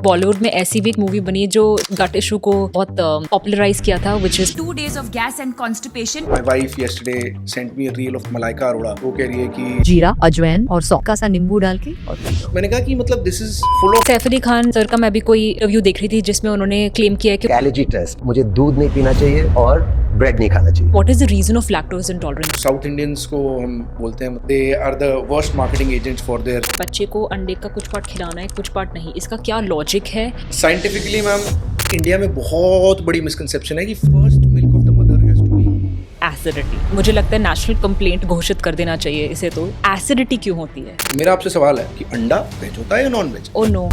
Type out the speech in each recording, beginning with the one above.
बॉलीवुड में ऐसी भी एक मूवी बनी जो गट इशू को बहुत पॉपुलराइज किया था, which is 2 days of gas and constipation. My wife yesterday sent me a reel of Malaika Arora. वो कह रही है कि जीरा, अजवाइन और सौका सा नींबू डाल के और मैंने कहा कि मतलब this is full of Saif Ali Khan sir का मैं भी कोई इंटरव्यू देख रही थी जिसमें उन्होंने क्लेम किया है कि एलर्जी टेस्ट, मुझे दूध नहीं पीना चाहिए और ब्रेड नहीं खाना चाहिए। What is the reason of lactose intolerance. South Indians को हम बोलते हैं they are the worst marketing agents for their. बच्चे को अंडे का कुछ पार्ट खिलाना है, कुछ पार्ट नहीं, इसका क्या लॉजिक है? साइंटिफिकली मैम इंडिया में बहुत बड़ी मिसकंसेप्शन है कि first milk of the mother has to be acidity. मुझे लगता है नेशनल कंप्लेंट घोषित कर देना चाहिए इसे। तो एसिडिटी क्यों होती है? मेरा आपसे सवाल है कि अंडा वेज होता है या non veg? Oh no.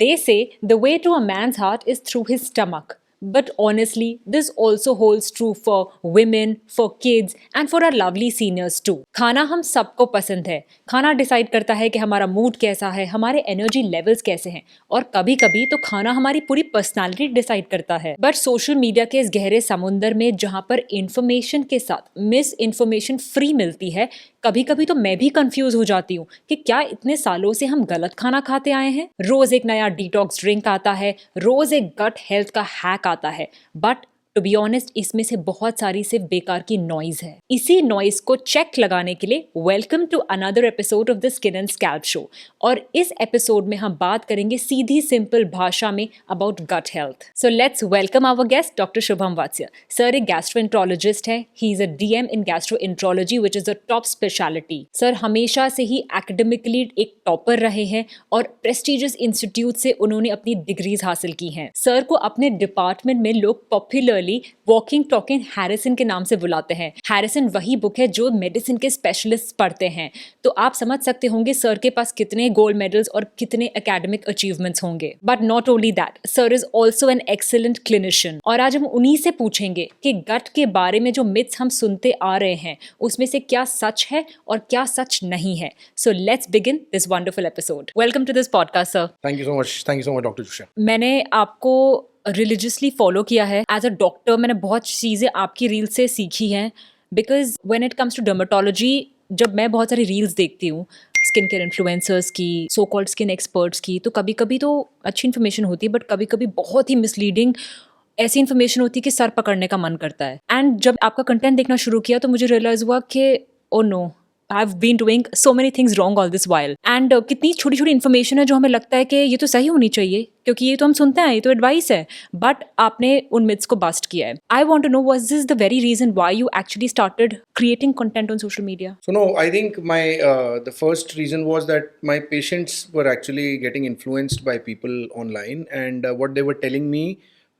They say the way to a man's heart is through his stomach. But honestly, this also holds true for women, for kids and for our lovely seniors too. खाना हम सबको पसंद है। खाना decide करता है कि हमारा मूड कैसा है, हमारे एनर्जी लेवल्स कैसे हैं, और कभी कभी तो खाना हमारी पूरी पर्सनालिटी डिसाइड करता है। बट सोशल मीडिया के इस गहरे समुंदर में जहाँ पर इंफॉर्मेशन के साथ मिस इन्फॉर्मेशन फ्री मिलती है, कभी कभी तो मैं भी कंफ्यूज हो जाती हूँ कि क्या इतने सालों से हम गलत खाना खाते आए हैं। रोज एक नया डिटॉक्स ड्रिंक आता है, रोज एक गट हेल्थ का हैक आता है, बट टू बी ऑनेस्ट इसमें से बहुत सारी सिर्फ बेकार की नॉइज है। इसी नॉइज को चेक लगाने के लिए welcome to another episode of the skin and scalp show. और इस एपिसोड में हम बात करेंगे सीधी सिंपल भाषा में about gut health. So let's welcome our guest doctor Shubham Vatsya. Sir एक गैस्ट्रोएंट्रोलॉजिस्ट है। He is a DM in gastroenterology which is a top specialty. Sir हमेशा से ही एकेडमिकली एक टॉपर रहे हैं और प्रेस्टिजियस इंस्टीट्यूट से उन्होंने अपनी डिग्रीज हासिल की हैं। सर को अपने डिपार्टमेंट में लोग पॉपुलर वॉकिंग टॉकिंग हैरिसन के नाम से बुलाते हैं। हैरिसन वही बुक है जो मेडिसिन के स्पेशलिस्ट पढ़ते हैं। तो आप समझ सकते होंगे सर के पास कितने गोल्ड मेडल्स और कितने एकेडमिक अचीवमेंट्स होंगे। But not only that, sir is also an excellent clinician. और आज हम उन्हीं से पूछेंगे कि गट के बारे में जो मिथ्स हम सुनते आ रहे हैं उसमें से क्या सच है और क्या सच नहीं है। So let's begin this wonderful episode. Welcome to this podcast sir. Thank you so much doctor Joshi. मैंने आपको रिलीजियसली फॉलो किया है एज अ डॉक्टर। मैंने बहुत चीज़ें आपकी रील से सीखी हैं, because when it comes to dermatology, जब मैं बहुत सारी रील्स देखती हूँ स्किन केयर इन्फ्लुएंसर्स की, सो कॉल्ड स्किन एक्सपर्ट्स की, तो कभी कभी तो अच्छी इन्फॉर्मेशन होती है बट कभी कभी बहुत ही मिसलीडिंग ऐसी इन्फॉर्मेशन होती है कि सर पकड़ने का मन करता है। एंड जब आपका कंटेंट देखना शुरू किया तो मुझे रियलाइज हुआ कि oh no, I've been doing so many things wrong all this while. And कितनी छोटी छोटी इन्फॉर्मेशन है जो हमें लगता है कि ये तो सही होनी चाहिए क्योंकि ये तो हम सुनते हैं, ये तो एडवाइस है, बट आपने उन मिथ्स को बस्ट किया है। I want to know, was this the very reason why you actually started creating content on social media? So no, I think my the first reason was that my patients were actually getting influenced by people online, and what they were telling me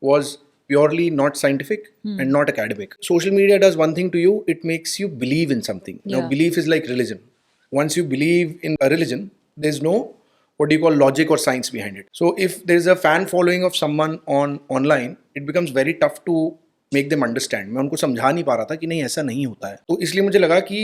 was purely not scientific and not academic. Social media does one thing to you, it makes you believe in something. Now Yeah. belief is like religion. Once you believe in a religion, there's no what do you call logic or science behind it. So if there's a fan following of someone online, it becomes very tough to make them understand. मैं उनको समझा नहीं पा रहा था कि नहीं ऐसा नहीं होता है, तो इसलिए मुझे लगा कि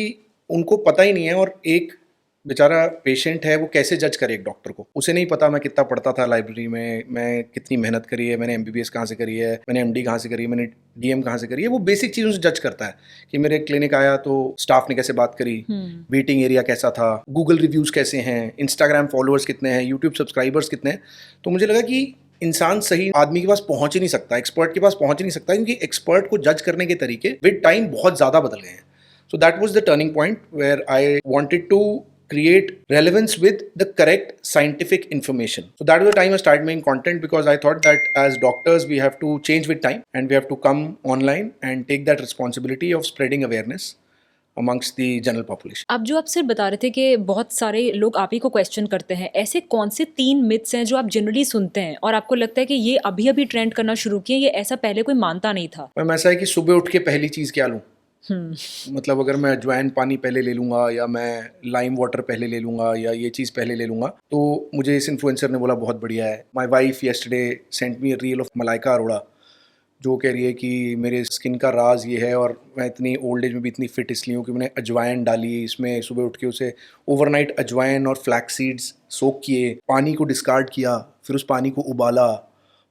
उनको पता ही नहीं है और एक बेचारा पेशेंट है वो कैसे जज करे एक डॉक्टर को। उसे नहीं पता मैं कितना पढ़ता था लाइब्रेरी में, मैं कितनी मेहनत करी है, मैंने MBBS कहाँ से करी है, मैंने MD कहाँ से करी है, मैंने DM कहाँ से करी है। वो बेसिक चीज़ों से जज करता है कि मेरे क्लिनिक आया तो स्टाफ ने कैसे बात करी, वेटिंग एरिया कैसा था, गूगल रिव्यूज़ कैसे हैं, इंस्टाग्राम फॉलोअर्स कितने हैं, यूट्यूब सब्सक्राइबर्स कितने हैं। तो मुझे लगा कि इंसान सही आदमी के पास पहुंच ही नहीं सकता, एक्सपर्ट के पास पहुंच ही नहीं सकता, क्योंकि एक्सपर्ट को जज करने के तरीके विद टाइम बहुत ज़्यादा बदल गए हैं। So that was the turning point where I wanted to create relevance with the correct scientific information. So that was the time I started making content, because I thought that as doctors we have to change with time and we have to come online and take that responsibility of spreading awareness amongst the general population. आप जो आप सिर्फ बता रहे थे कि बहुत सारे लोग आप ही को क्वेश्चन करते हैं, ऐसे कौन से 3 मिथ्स हैं जो आप जनरली सुनते हैं और आपको लगता है कि ये अभी अभी ट्रेंड करना शुरू किए, ये ऐसा पहले कोई मानता नहीं था? मैम ऐसा है कि सुबह उठ के पहली चीज़ क्या लूँ, मतलब अगर मैं अजवाइन पानी पहले ले लूँगा या मैं लाइम वाटर पहले ले लूँगा या ये चीज़ पहले ले लूँगा, तो मुझे इस इन्फ्लुएंसर ने बोला बहुत बढ़िया है। My wife yesterday sent me a reel of Malaika Arora, जो कह रही है कि मेरे स्किन का राज ये है और मैं इतनी ओल्ड एज में भी इतनी फिट इसलिए हूँ कि मैंने अजवाइन डाली इसमें, सुबह उठ के उसे ओवरनाइट अजवाइन और फ्लैक्स सीड्स सोक किए, पानी को डिस्कार्ड किया, फिर उस पानी को उबाला,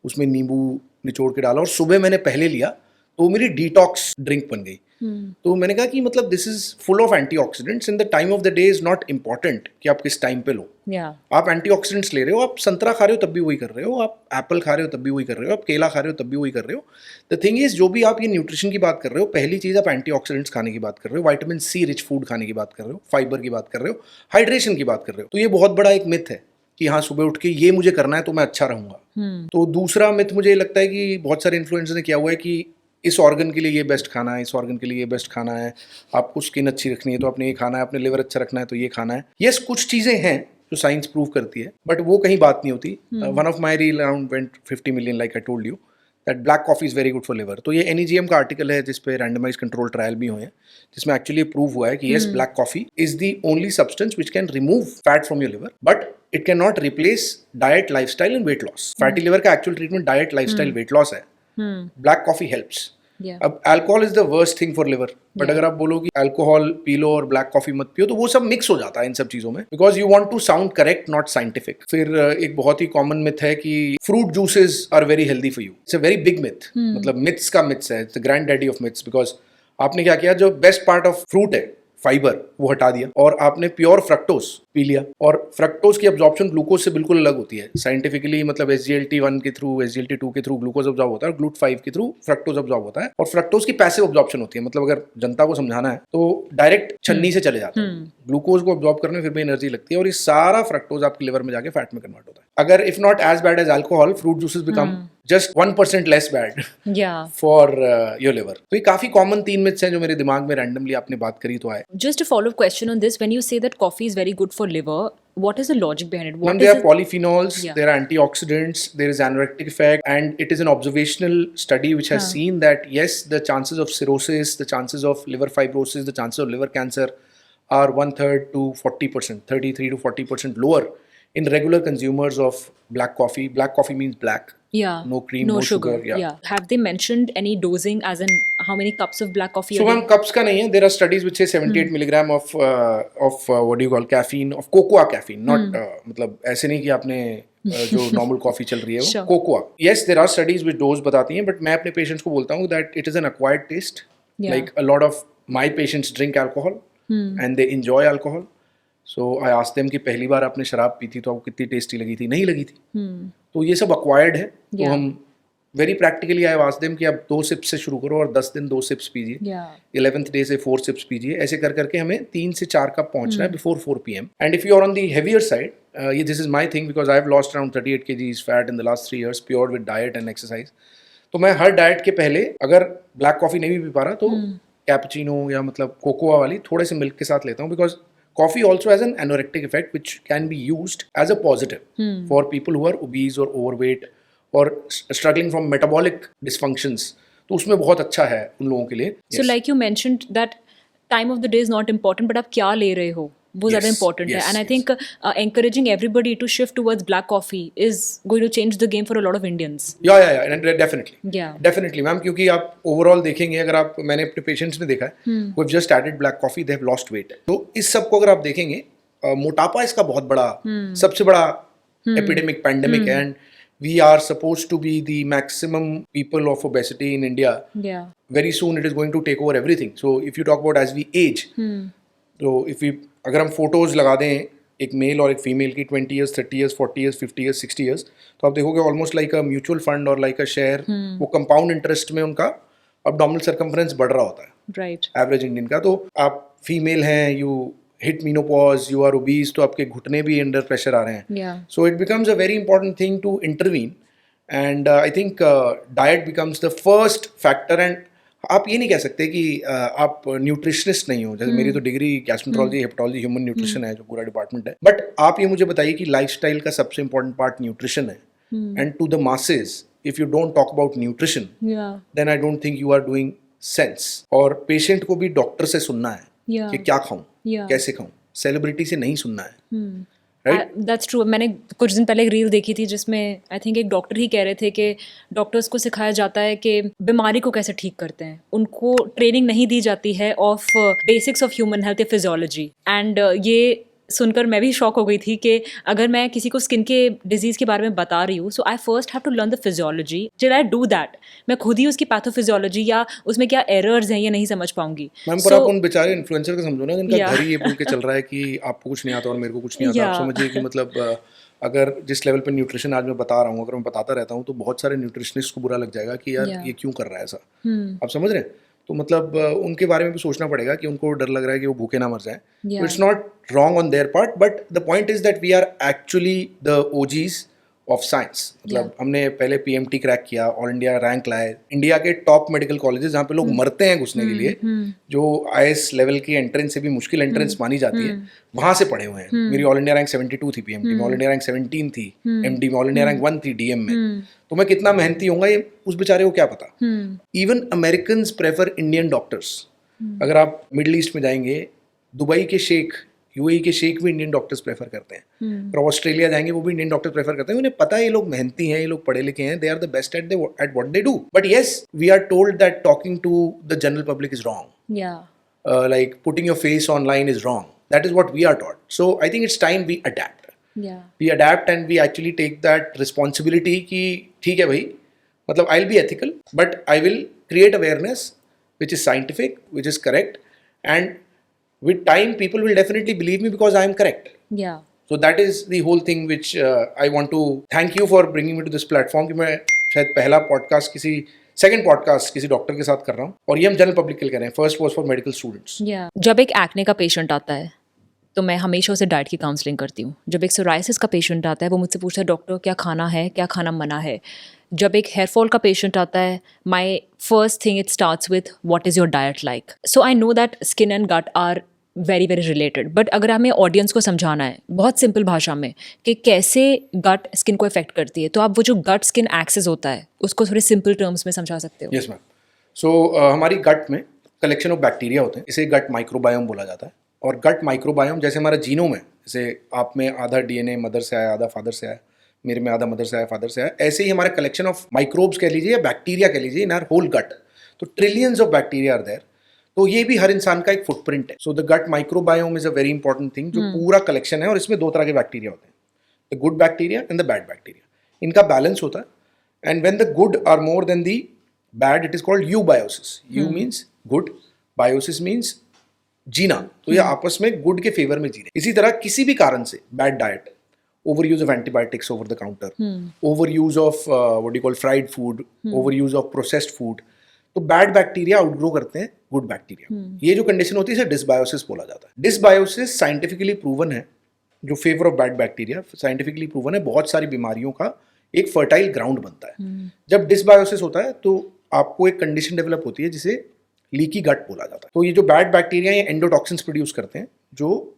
उसमें नींबू निचोड़ के डाला और सुबह मैंने पहले लिया तो मेरी डिटॉक्स ड्रिंक बन गई। तो मैंने कहा कि मतलब this is full of antioxidants in the time of the day is not important कि आप किस टाइम पे लो. Yeah. आप एंटीऑक्सीडेंट्स ले रहे हो, आप संतरा खा रहे हो तब भी वही कर रहे हो, आप एप्पल खा रहे हो तब भी वही कर रहे हो, आप केला खा रहे हो तब भी वही कर रहे हो. द थिंग इज, जो भी आप ये न्यूट्रिशन की बात कर रहे हो, पहली चीज आप एंटीऑक्सीडेंट्स खाने की बात कर रहे हो, विटामिन सी रिच फूड खाने की बात कर रहे हो, फाइबर की बात कर रहे हो, हाइड्रेशन की बात कर रहे हो. तो ये बहुत बड़ा एक मिथ है कि हाँ सुबह उठ के ये मुझे करना है तो मैं अच्छा रहूंगा. तो दूसरा मिथ मुझे लगता है कि बहुत सारे इन्फ्लुएंसर्स ने किया हुआ है कि इस ऑर्गन के लिए ये बेस्ट खाना है, इस ऑर्गन के लिए ये बेस्ट खाना है, आपको स्किन अच्छी रखनी है तो आपने ये खाना है, अपने लिवर अच्छा रखना है तो ये खाना है. यस, कुछ चीज़ें हैं जो साइंस प्रूव करती है, बट वो कहीं बात नहीं होती. One of my reel around went 50 million, like I told you that black coffee is very good for liver. तो ये NEGM का आर्टिकल है जिसपे रैंडमाइज कंट्रोल ट्रायल भी हुए हैं, जिसमें एक्चुअली प्रूव हुआ है कि yes, black coffee is the only substance which can remove fat from your liver, but it can not replace diet, lifestyle and weight loss. Fatty liver का actual treatment diet, lifestyle, weight loss है. Black coffee helps. Yeah. अब alcohol is the worst thing for liver, but अगर आप बोलो कि alcohol P low और black coffee मत पियो, तो वो सब मिक्स हो जाता है इन सब चीजों में, because you want to sound correct not scientific. फिर एक बहुत ही कॉमन मिथ है कि fruit juices are very healthy for you. It's a very big myth. मतलब मिथ्स का मिथ्स है, it's the grand daddy of myths. Because आपने क्या किया, जो बेस्ट पार्ट ऑफ फ्रूट है फाइबर, वो हटा दिया और आपने प्योर फ्रक्टोज पी लिया. और फ्रक्टोज की अब्जॉर्प्शन ग्लूकोज से बिल्कुल अलग होती है साइंटिफिकली. मतलब SGLT1 के थ्रू, SGLT2 के थ्रू ग्लूकोज अब्जॉर्ब होता है और GLUT5 के थ्रू फ्रक्टोज अब्जॉर्ब होता है. और फ्रक्टोज की पैसिव अब्जॉर्प्शन होती है. मतलब अगर जनता को समझाना है तो डायरेक्ट छन्नी से चले जाता है. ग्लूकोज को अब्जॉर्ब करने में फिर भी एनर्जी लगती है और ये सारा फ्रक्टोज आपके लिवर में जाके फैट में कन्वर्ट होता है. अगर if not as bad as alcohol, fruit juices become just 1% less bad Yeah. For your liver. तो ये काफी कॉमन 3 मिथ्स हैं जो मेरे दिमाग में रैंडमली आपने बात करी तो आए. Just a follow-up question on this. When you say that coffee is very good for liver, what is the logic behind it? Ma'am, What there is are polyphenols, Yeah. there are antioxidants, there is anorectic effect, and it is an observational study which has seen that yes, the chances of cirrhosis, the chances of liver fibrosis, the chances of liver cancer are 1/3 to 40%, 33 to 40% lower in regular consumers of black coffee. Black coffee means black. Yeah. No cream, no sugar, yeah. Have they mentioned any dosing, as in how many cups of black coffee? So a day? ma'am, cups का नहीं है. There are studies which say 78 milligram of what do you call caffeine, of cocoa caffeine, not मतलब ऐसे नहीं कि आपने जो normal coffee चल रही है वो Sure. Cocoa. Yes, there are studies which dose बताती हैं, but मैं अपने पेशेंट्स को बोलता हूँ that it is an acquired taste. Yeah. Like a lot of my patients drink alcohol and they enjoy alcohol. So I asked them कि पहली बार आपने शराब पी थी तो आपको कितनी टेस्टी लगी थी? नहीं लगी थी. तो ये सब acquired है. तो Yeah. हम very practically I asked them कि आप 2 सिप्स से शुरू करो और 10 दिन 2 सिप्स पीजिए. Yeah. 11th डे से 4 सिप्स पीजिए. ऐसे कर करके हमें 3 से 4 कप पहुंचना है before 4 PM. And if you are on the heavier side, yeah this is my thing because I have lost around 38 kgs fat in the last 3 years pure with diet and exercise. तो मैं हर diet के पहले अगर black coffee नहीं भी P पा रहा तो कैपुचिनो या मतलब कोकोआ वाली थोड़े से मिल्क के साथ लेता हूँ. Because coffee also has an anorectic effect which can be used as a positive for people who are obese or overweight or struggling from metabolic dysfunctions. तो उसमें बहुत अच्छा है उन लोगों के लिए. So like you mentioned that time of the day is not important, but आप क्या ले रहे हो वो ज़्यादा Yes, important है. yes, And I yes. think encouraging everybody to shift towards black coffee is going to change the game for a lot of Indians. या and definitely. Yeah. Definitely ma'am, क्योंकि आप ओवरऑल देखेंगे, अगर आप, मैंने अपने patients में देखा है who have just added black coffee, they have lost weight. तो इस सब को अगर आप देखेंगे, मोटापा इसका बहुत बड़ा सबसे बड़ा एपिडेमिक पैंडेमिक है. And we are supposed to be the maximum people of obesity in India. Yeah. Very soon it is going to take over everything. So if you talk about as we age, so if we, अगर हम photos लगा दें एक mail और एक female की 20 years, 30 years, 40 years, 50 years, 60 years, तो आप देखोगे almost like a mutual fund और लाइक अ शेयर, वो कंपाउंड इंटरेस्ट में उनका abdominal circumference बढ़ रहा होता है Right. एवरेज इंडियन का. तो आप फीमेल हैं, you hit menopause, you are obese, तो आपके घुटने भी अंडर प्रेशर आ रहे हैं. Yeah. So it becomes a very important thing to intervene, and I think diet becomes the first factor. And आप ये नहीं कह सकते कि आप न्यूट्रिशनिस्ट नहीं हो. जैसे मेरी तो degree gastroenterology, hepatology, human nutrition है, जो पूरा डिपार्टमेंट है. बट आप ये मुझे बताइए कि लाइफस्टाइल का सबसे इंपॉर्टेंट पार्ट न्यूट्रिशन है. And to the masses, if you don't talk about nutrition, Yeah. Then I don't think you are doing sense. और पेशेंट को भी डॉक्टर से सुनना है Yeah. कि क्या खाऊं, Yeah. कैसे खाऊं. सेलिब्रिटी से नहीं सुनना है. राइट. That's true. मैंने कुछ दिन पहले एक रील देखी थी जिसमें आई थिंक एक डॉक्टर ही कह रहे थे कि डॉक्टर्स को सिखाया जाता है कि बीमारी को कैसे ठीक करते हैं. उनको ट्रेनिंग नहीं दी जाती है of basics of human health या फिजियोलॉजी. एंड ये सुनकर मैं भी शॉक हो गई थी कि अगर मैं किसी को स्किन के डिजीज़ के बारे में बता रही हूँ, so I first have to learn the physiology. Did I do that? मैं खुद ही उसकी पैथोफिजियोलॉजी या उसमें क्या एरर्स हैं ये नहीं समझ पाऊंगी. मैम, पर आप उन बेचारे इन्फ्लुएंसर का समझो ना, जिनका Yeah. घर ही ये बोल के चल रहा है कि आपको कुछ नहीं आता और मेरे को कुछ नहीं आता. आप Yeah. समझिए कि मतलब अगर जिस लेवल पे न्यूट्रिशन आज मैं बता रहा हूँ, अगर मैं बताता रहता हूँ तो बहुत सारे न्यूट्रिशनिस्ट को बुरा लग जाएगा कि यार Yeah. ये क्यों कर रहा है ऐसा. आप समझ रहे हैं? तो मतलब उनके बारे में भी सोचना पड़ेगा कि उनको डर लग रहा है कि वो भूखे ना मर जाए. Yeah. It's not wrong on their part, but the point is that we are actually the OGs of science. मतलब हमने पहले पीएमटी क्रैक किया, ऑल इंडिया रैंक लाए, इंडिया के टॉप मेडिकल कॉलेजेस जहाँ पे लोग मरते हैं घुसने के लिए, जो आईएएस लेवल की एंट्रेंस से भी मुश्किल एंट्रेंस मानी जाती है, वहां से पढ़े हुए हैं. मेरी ऑल इंडिया रैंक 72 थी पीएमटी में, ऑल इंडिया रैंक 17 थी एमडी में, ऑल इंडिया रैंक 1 थी डीएम में. तो मैं कितना मेहनती होऊंगा ये उस बेचारे को क्या पता. Even American prefer Indian doctors. अगर आप मिडिल ईस्ट में जाएंगे, दुबई के शेख, यूएई के शेख भी इंडियन डॉक्टर्स प्रेफर करते हैं. और ऑस्ट्रेलिया जाएंगे, वो भी इंडियन डॉक्टर्स प्रेफर करते हैं. उन्हें पता है ये लोग मेहनती हैं, ये लोग पढ़े लिखे हैं, they are the best at what they do. But yes, we are told that talking to the general public is wrong. Yeah. Like putting your face online is wrong. That is what we are taught. So I think it's time we adapt. Yeah. We adapt and we actually take that responsibility कि ठीक है भाई, मतलब I'll be ethical, but I will create awareness which is scientific, which is correct, and with time people will definitely believe me because I am correct. Yeah. So that is the whole thing which I want to thank you for bringing me to this platform कि मैं शायद पहला podcast second podcast किसी doctor के साथ कर रहा हूँ, और ये हम जनरल पब्लिक के लिए कर रहे हैं. First was for medical students. Yeah. जब एक एक्ने का पेशेंट आता है तो मैं हमेशा उसे डाइट की काउंसलिंग करती हूँ. जब एक सोराइसिस का पेशेंट आता है, वो मुझसे पूछता है डॉक्टर क्या खाना है, क्या खाना मना है. जब एक हेयर फॉल का पेशेंट आता है, my first thing it starts with what is your diet like. So I know that skin and gut are very very related. But अगर हमें ऑडियंस को समझाना है बहुत सिंपल भाषा में कि कैसे गट स्किन को इफेक्ट करती है, तो आप वो जो गट स्किन एक्सेस होता है उसको थोड़े सिंपल टर्म्स में समझा सकते हो. Yes ma'am. सो हमारी गट में कलेक्शन ऑफ बैक्टीरिया होते हैं, इसे गट माइक्रोबायोम बोला जाता है. और गट माइक्रोबायोम जैसे हमारा जीनोम है, जैसे आप में आधा डीएनए मदर से आया, आधा फादर से आया, मेरे में आधा मदर से आया, फादर से आया, ऐसे ही हमारे कलेक्शन ऑफ माइक्रोब्स कह लीजिए या बैक्टीरिया कह लीजिए इन आवर होल गट. तो trillions of bacteria are there. तो ये भी हर इंसान का एक फुटप्रिंट है. So the gut microbiome is a very important thing, जो पूरा कलेक्शन है. और इसमें दो तरह के बैक्टीरिया होते हैं, the good bacteria and the bad bacteria. इनका बैलेंस होता है. And when the good are more than the bad, it is called eubiosis. Eu means good, biosis means जीना. तो ये आपस में गुड के फेवर में जी रहे. इसी तरह किसी भी कारण से bad diet, over use of antibiotics over the counter, over use of what you call fried food, over use of processed food, तो बैड बैक्टीरिया आउटग्रो करते हैं गुड बैक्टीरिया. ये जो कंडीशन होती है इसे डिसबायोसिस बोला जाता है. डिसबायोसिस साइंटिफिकली प्रूवन है, जो favour of bad bacteria scientifically proven है, बहुत सारी बीमारियों का एक फर्टाइल ग्राउंड बनता है. जब डिसबायोसिस होता है तो आपको एक कंडीशन डेवलप होती है जिसे लीकी गट बोला जाता है. तो ये जो बैड बैक्टीरिया ये एंडोटॉक्सिन्स प्रोड्यूस करते हैं, जो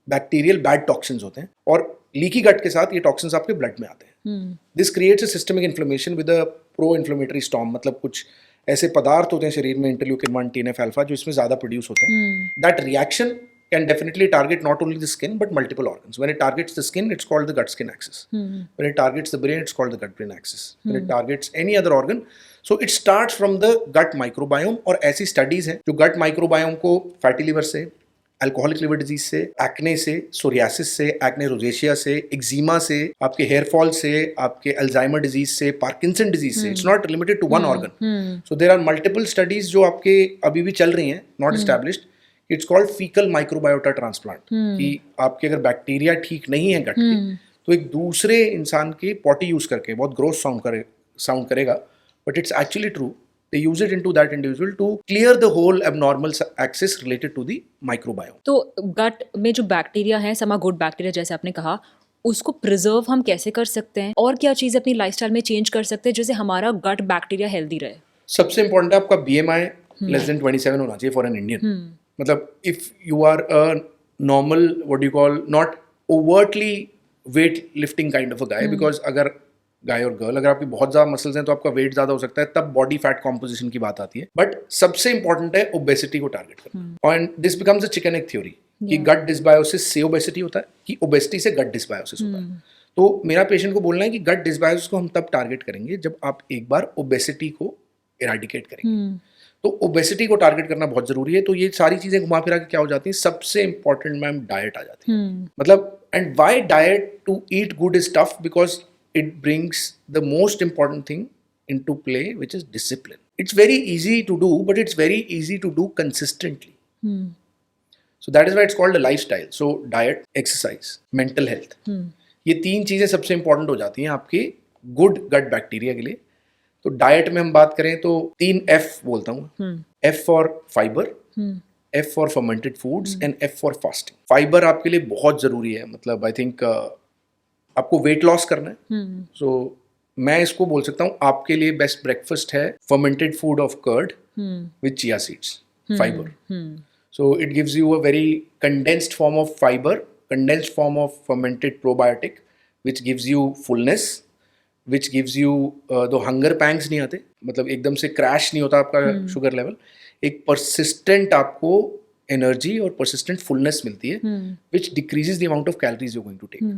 बैक्टीरियल बैड टॉक्सिन्स होते हैं, और लीकी गट के साथ ये टॉक्सिन्स आपके ब्लड में आते हैं. This creates a systemic inflammation with a pro inflammatory storm. मतलब कुछ ऐसे पदार्थ होते हैं शरीर में, इंटरल्यूकिन 1, TNF अल्फा, जो इसमें ज्यादा प्रोड्यूस होते हैं. That reaction can definitely target not only the skin but multiple organs. When it targets the skin, it's called the gut-skin axis. When it targets the brain, it's called the gut-brain axis. When it targets any other organ, so it starts from the gut microbiome. और ऐसी studies हैं जो gut microbiome को fatty liver से, alcoholic liver disease से, acne से, psoriasis से, acne rosacea से, एक्जिमा से, आपके हेयर फॉल से, आपके अल्जाइमर डिजीज से, पार्किंसन डिजीज से. It's not limited to one organ. So there are multiple studies जो आपके अभी भी चल रही हैं, not established. It's called faecal microbiota transplant. कि आपके अगर बैक्टीरिया ठीक नहीं है गट के, तो एक दूसरे इंसान के पॉटी यूज करके, बहुत ग्रोस साउंड करेगा, but it's actually true, they use it into that individual to clear the whole abnormal axis related to the microbiome. तो गट में जो बैक्टीरिया है, समा गुड बैक्टीरिया जैसे आपने कहा, उसको प्रिजर्व हम कैसे कर सकते हैं, और क्या चीज़ अपनी लाइफस्टाइल में चेंज कर सकते हैं जिससे हमारा गट बैक्टीरिया हेल्दी रहे? सबसे इंपॉर्टेंट है आपका BMI लेस देन 27 होना चाहिए फॉर एन इंडियन. मतलब if you are a normal what you call not overtly weight lifting kind of a guy, because अगर गाय और गर्ल, अगर आपकी बहुत ज्यादा मसल्स हैं तो आपका वेट ज्यादा हो सकता है, तब बॉडी फैट कॉम्पोजिशन की बात आती है. बट सबसे इंपॉर्टेंट है ओबेसिटी को टारगेट करना. And this becomes a chicken egg theory कि गट डिसबायोसिस से ओबेसिटी होता है कि ओबेसिटी से गट डिसबायोसिस होता है. तो मेरा पेशेंट को बोलना है कि गट डिसबायोसिस को हम तब टारगेट करेंगे जब आप एक बार ओबेसिटी को इराडिकेट करेंगे. तो ओबेसिटी को टारगेट करना बहुत जरूरी है। तो ये सारी चीजें घुमा फिरा के क्या हो जाती हैं, सबसे इंपॉर्टेंट मैम डाइट आ जाती है। मतलब and why diet to eat good is tough, because it brings the most important thing into play, which is discipline. It's very easy to do, but it's very easy to do consistently. So that is why it's called a lifestyle. So diet, exercise, mental health. ये तीन चीजें सबसे important हो जाती हैं आपके good gut bacteria के लिए. तो डाइट में हम बात करें तो 3 F बोलता हूँ. F for fibre, F for fermented foods and F for fasting. Fibre आपके लिए बहुत जरूरी है. मतलब आई थिंक आपको वेट लॉस करना है, सो मैं इसको बोल सकता हूँ आपके लिए बेस्ट ब्रेकफास्ट है fermented food of curd with chia seeds, fibre. So it gives you a very condensed form of fiber, condensed form of fermented probiotic, which gives you fullness, which gives you the hunger pangs नहीं आते, मतलब एकदम से crash नहीं होता आपका sugar level. एक persistent आपको एनर्जी और persistent fullness मिलती है, which decreases the amount of calories you're going to take.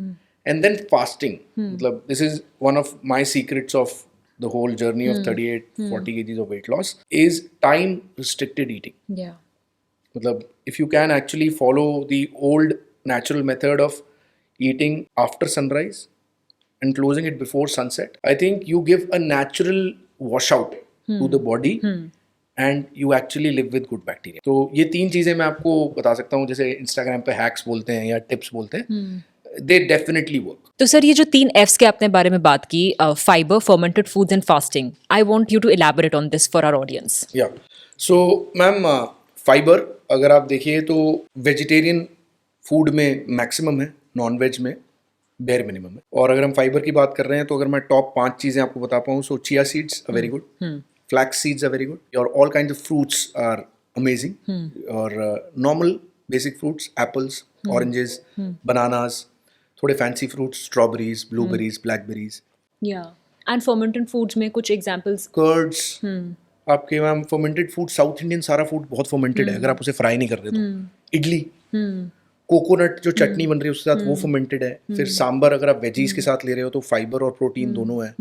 And then fasting, मतलब this is one of my secrets of the whole journey of 38-40 kgs of weight loss, is time restricted eating. Yeah. मतलब if you can actually follow the old natural method of eating after sunrise and closing it before sunset, I think you give a natural washout to the body and you actually live with good bacteria. तो ये तीन चीजें मैं आपको बता सकता हूँ, जैसे Instagram पे hacks बोलते हैं या tips बोलते हैं, they definitely work. तो सर ये जो 3 Fs के आपने बारे में बात की, fibre, fermented foods and fasting, I want you to elaborate on this for our audience. या सो मैम फाइबर अगर आप देखिए तो वेजिटेरियन फूड में मैक्सिमम है, नॉन वेज में बेयर मिनिमम है. और अगर हम फाइबर की बात कर रहे हैं तो अगर मैं टॉप 5 चीज़ें आपको बता पाऊँ, so chia seeds are very good, flax seeds are very good, और all kind of fruits are amazing. और normal basic fruits, apples, oranges, bananas, थोड़े fancy fruits, strawberries, blueberries, blackberries. Yeah and fermented foods में कुछ examples. Curds आपके ma'am, fermented food, South Indian सारा food बहुत fermented है अगर आप उसे फ्राई नहीं कर रहे तो. इडली, कोकोनट जो चटनी बन रही है उसके साथ वो फर्मेंटेड है. फिर सांबर अगर आप वेजीज के साथ ले रहे हो तो फाइबर और प्रोटीन दोनों है.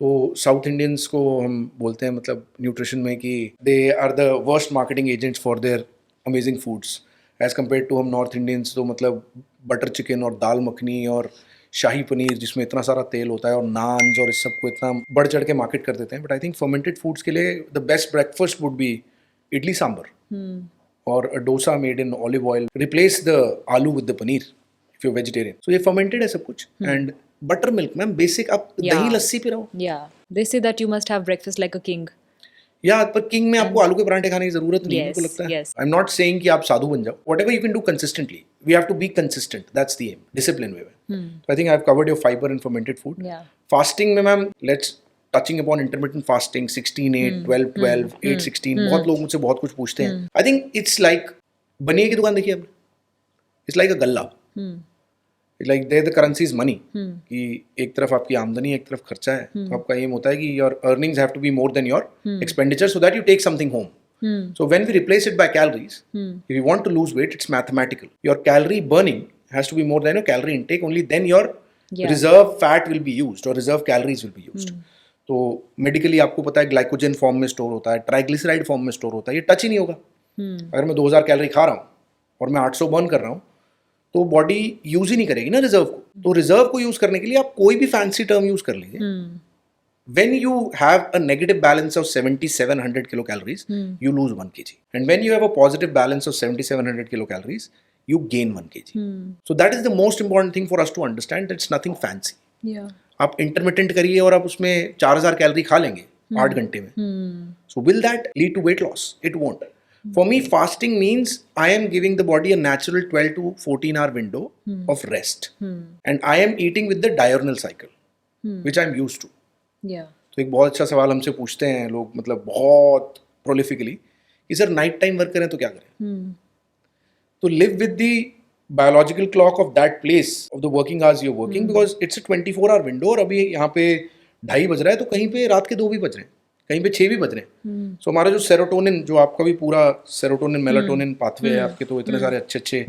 तो साउथ इंडियंस को हम बोलते हैं मतलब न्यूट्रिशन में कि they are the worst marketing agents for their amazing foods as compare to हम नॉर्थ इंडियंस. तो मतलब बटर चिकन और दाल मखनी और शाही पनीर जिसमें इतना सारा तेल होता है और नान्स और इस सब को इतना बढ़ चढ़ के मार्केट कर देते हैं. But I think fermented foods के लिए the best breakfast would be idli sambar और a dosa made in olive oil. Replace the aloo with the paneer if you vegetarian. So ये फर्मेंटेड है सब कुछ. And buttermilk ma'am, basic आप दही लस्सी पी रहो. Yeah they say that you must have breakfast like a king. या पर किंग में आपको आलू के पराठे खाने की जरूरत नहीं है, Yes, मेरे को लगता है. yes. I am not saying कि आप साधु बन जाओ. Whatever you can do consistently, we have to be consistent, that's the aim, discipline way में. So I think I've covered your fiber and fermented food. Yeah. Fasting में ma'am, let's touching upon intermittent fasting, 16-8, 12-12, 8-16. बहुत लोग मुझसे बहुत कुछ पूछते हैं. I think it's like बनिए की दुकान देखिए आपने, it's like a गल्ला. It's like there the currency is money. कि एक तरफ आपकी आमदनी है, एक तरफ खर्चा है. तो आपका एम होता है कि your earnings have to be more than your expenditure so that you take something home. So when we replace it by calories, if you want to lose weight, it's mathematical. Your calorie burning has to be more than your calorie intake. Only then your reserve fat will be used or reserve calories will be used. तो medically आपको पता है glycogen form में store होता है, triglyceride form में store होता है. ये टच ही नहीं होगा. अगर मैं 2000 कैलोरी खा रहा हूँ और मैं 800 बर्न कर रहा हूँ तो बॉडी यूज ही नहीं करेगी ना रिजर्व को. तो रिजर्व को यूज करने के लिए आप कोई भी फैंसी टर्म यूज कर लीजिए. When you have a negative balance of 7700 kilocalories, you lose 1 kg. And when you have a positive balance of 7700 kilocalories, you gain 1 kg. So that is the most important thing for us to understand. It's nothing fancy. Yeah. आप intermittent करिए और आप उसमें 4000 calorie खा लेंगे 8 घंटे में. So will that lead to weight loss? It won't. For me, fasting means I am giving the body a natural 12 to 14 hour window of rest. And I am eating with the diurnal cycle, which I'm used to. Yeah. तो एक बहुत अच्छा सवाल हमसे पूछते हैं लोग, मतलब बहुत प्रोलिफिकली, कि सर नाइट टाइम वर्क करें तो क्या करें. तो live with the biological clock of that place of the working hours you are working, because it's a 24 hour window. और अभी यहाँ पे 2:30 बज रहा है तो कहीं पे रात के 2 भी बज रहे हैं, कहीं पे 6 भी बज रहे हैं. सो हमारा जो सेरोटोनिन, जो आपका भी पूरा सेरोटोनिन मेलाटोनिन पाथवे है आपके, तो इतने सारे अच्छे अच्छे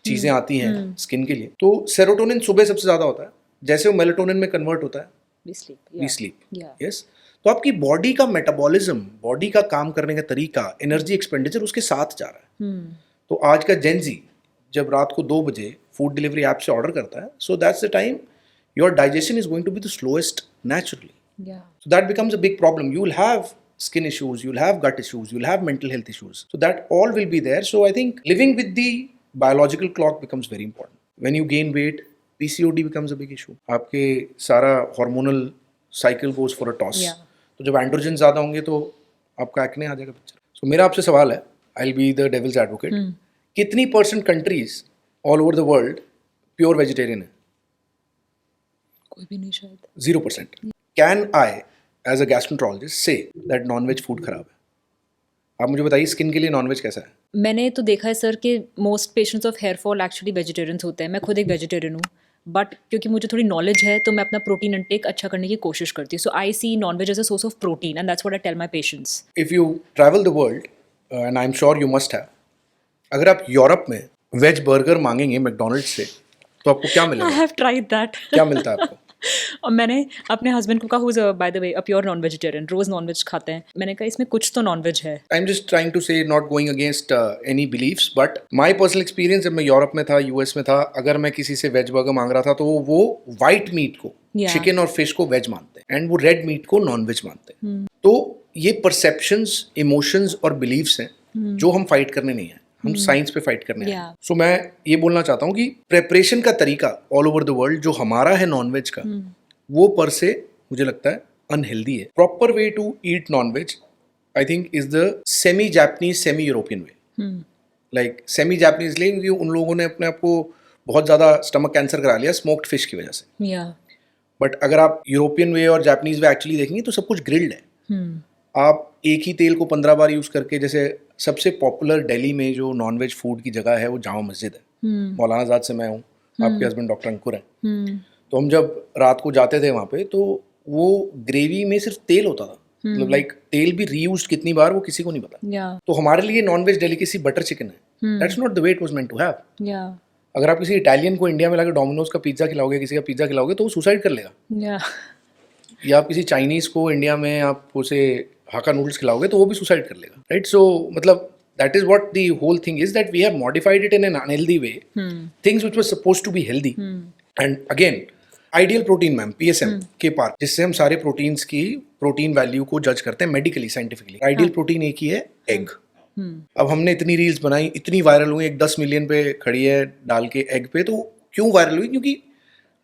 चीजें आती हैं स्किन के लिए. तो सेरोटोनिन सुबह सबसे ज्यादा होता है. जैसे वो मेलाटोनिन में कन्वर्ट होता है, We sleep. we sleep. Yeah. Yes. तो आपकी बॉडी का मेटाबॉलिज्म, बॉडी का काम करने का तरीका, एनर्जी एक्सपेंडिचर उसके साथ जा रहा है। तो आज का जेनजी जब रात को 2 बजे फूड डिलीवरी ऐप से ऑर्डर करता है, so that's the time your digestion is going to be the slowest naturally. So that becomes a big problem. You will have skin issues, you'll have gut issues, you'll have mental health issues. So that all will be there. So I think living with the biological clock becomes very important. When you gain weight, PCOD becomes a big issue. आपके सारा hormonal cycle goes for a toss. तो जब androgen ज़्यादा होंगे तो आपका acne आ जाएगा picture. So मेरा आपसे सवाल है, I'll be the devil's advocate. कितनी % countries all over the world pure vegetarian है? कोई भी नहीं शायद. 0%. Can I, as a gastroenterologist, say that non-veg food खराब है? आप मुझे बताइए स्किन के लिए नॉन-वेज कैसा है? मैंने तो देखा है सर कि most patients of hair fall actually vegetarians होते हैं. मैं खुद एक वेजिटेरियन हूँ, बट क्योंकि मुझे थोड़ी नॉलेज है तो मैं अपना प्रोटीन इंटेक अच्छा करने की कोशिश करती हूँ. So I see non-veg as a source of protein and that's what I tell my patients. If you travel the world, and I'm sure you must have, अगर आप यूरोप में वेज बर्गर मांगेंगे मैकडोनल्ड्स से तो आपको क्या आई मिलेगा? Have tried that. क्या मिलता है आपको? और मैंने अपने हस्बैंड को कहा, who is by the way a pure non vegetarian, रोज नॉनवेज खाते हैं. मैंने कहा इसमें कुछ तो नॉनवेज है. I'm just trying to say, not going against any beliefs, but my personal experience जब मैं यूरोप में था, यूएस में था, अगर मैं किसी से वेज बर्गर मांग रहा था तो वो वाइट मीट को, Yeah. चिकन और फिश को वेज मानते हैं एंड वो रेड मीट को नॉन वेज मानते हैं. तो ये परसेप्शंस, इमोशंस और बिलीव्स हैं जो हम फाइट करने नहीं है, हम साइंस पे फाइट करने हैं. सो मैं ये बोलना चाहता हूँ कि प्रेपरेशन का तरीका ऑल ओवर द वर्ल्ड जो हमारा है नॉनवेज का, वो पर से मुझे लगता है अनहेल्दी है. Proper way to eat non veg I think is the semi Japanese, semi European way. Like semi Japanese इसलिए क्योंकि उन लोगों ने अपने आप को बहुत ज़्यादा स्टमक कैंसर करा लिया स्मोक्ड फिश की वजह से. या बट अगर आप यूरोपियन वे और जापानीज वे एक्चुअली देखेंगे तो सब कुछ ग्रिल्ड है. आप एक ही तेल को 15 बार यूज़ करके, जैसे सबसे पॉपुलर दिल्ली में जो नॉनवेज फूड की जगह है वो जामा मस्जिद है. मौलाना आजाद से मैं हूँ, आपके हस्बैंड डॉक्टर अंकुर हैं. तो हम जब रात को जाते थे वहाँ पे तो वो ग्रेवी में सिर्फ तेल होता था. मतलब लाइक तेल भी रीयूज्ड कितनी बार वो किसी को नहीं पता. या तो हमारे लिए नॉनवेज डेलिकेसी बटर चिकन है. That's not the way it was meant to have. या अगर आप किसी इटालियन को इंडिया में लाकर डोमिनोज का पिज्जा खिलाओगे, किसी का पिज्जा खिलाओगे तो वो सुसाइड कर लेगा. या या आप किसी चाइनीज को इंडिया में आप उसे हाका नूडल्स खिलाओगे तो वो भी सुसाइड कर लेगा. राइट. सो मतलब that is what the whole thing is, that we have modified it in an unhealthy way. Things which were supposed to be healthy. And again, ideal protein ma'am, PSM के पार, जिससे हम सारे proteins की protein value को जज करते हैं medically, scientifically. Ideal protein एक ही है, एग. अब हमने इतनी रील्स बनाई, इतनी वायरल हुई, 10 मिलियन पे खड़ी है डाल के एग पे. तो क्यों वायरल हुई? क्योंकि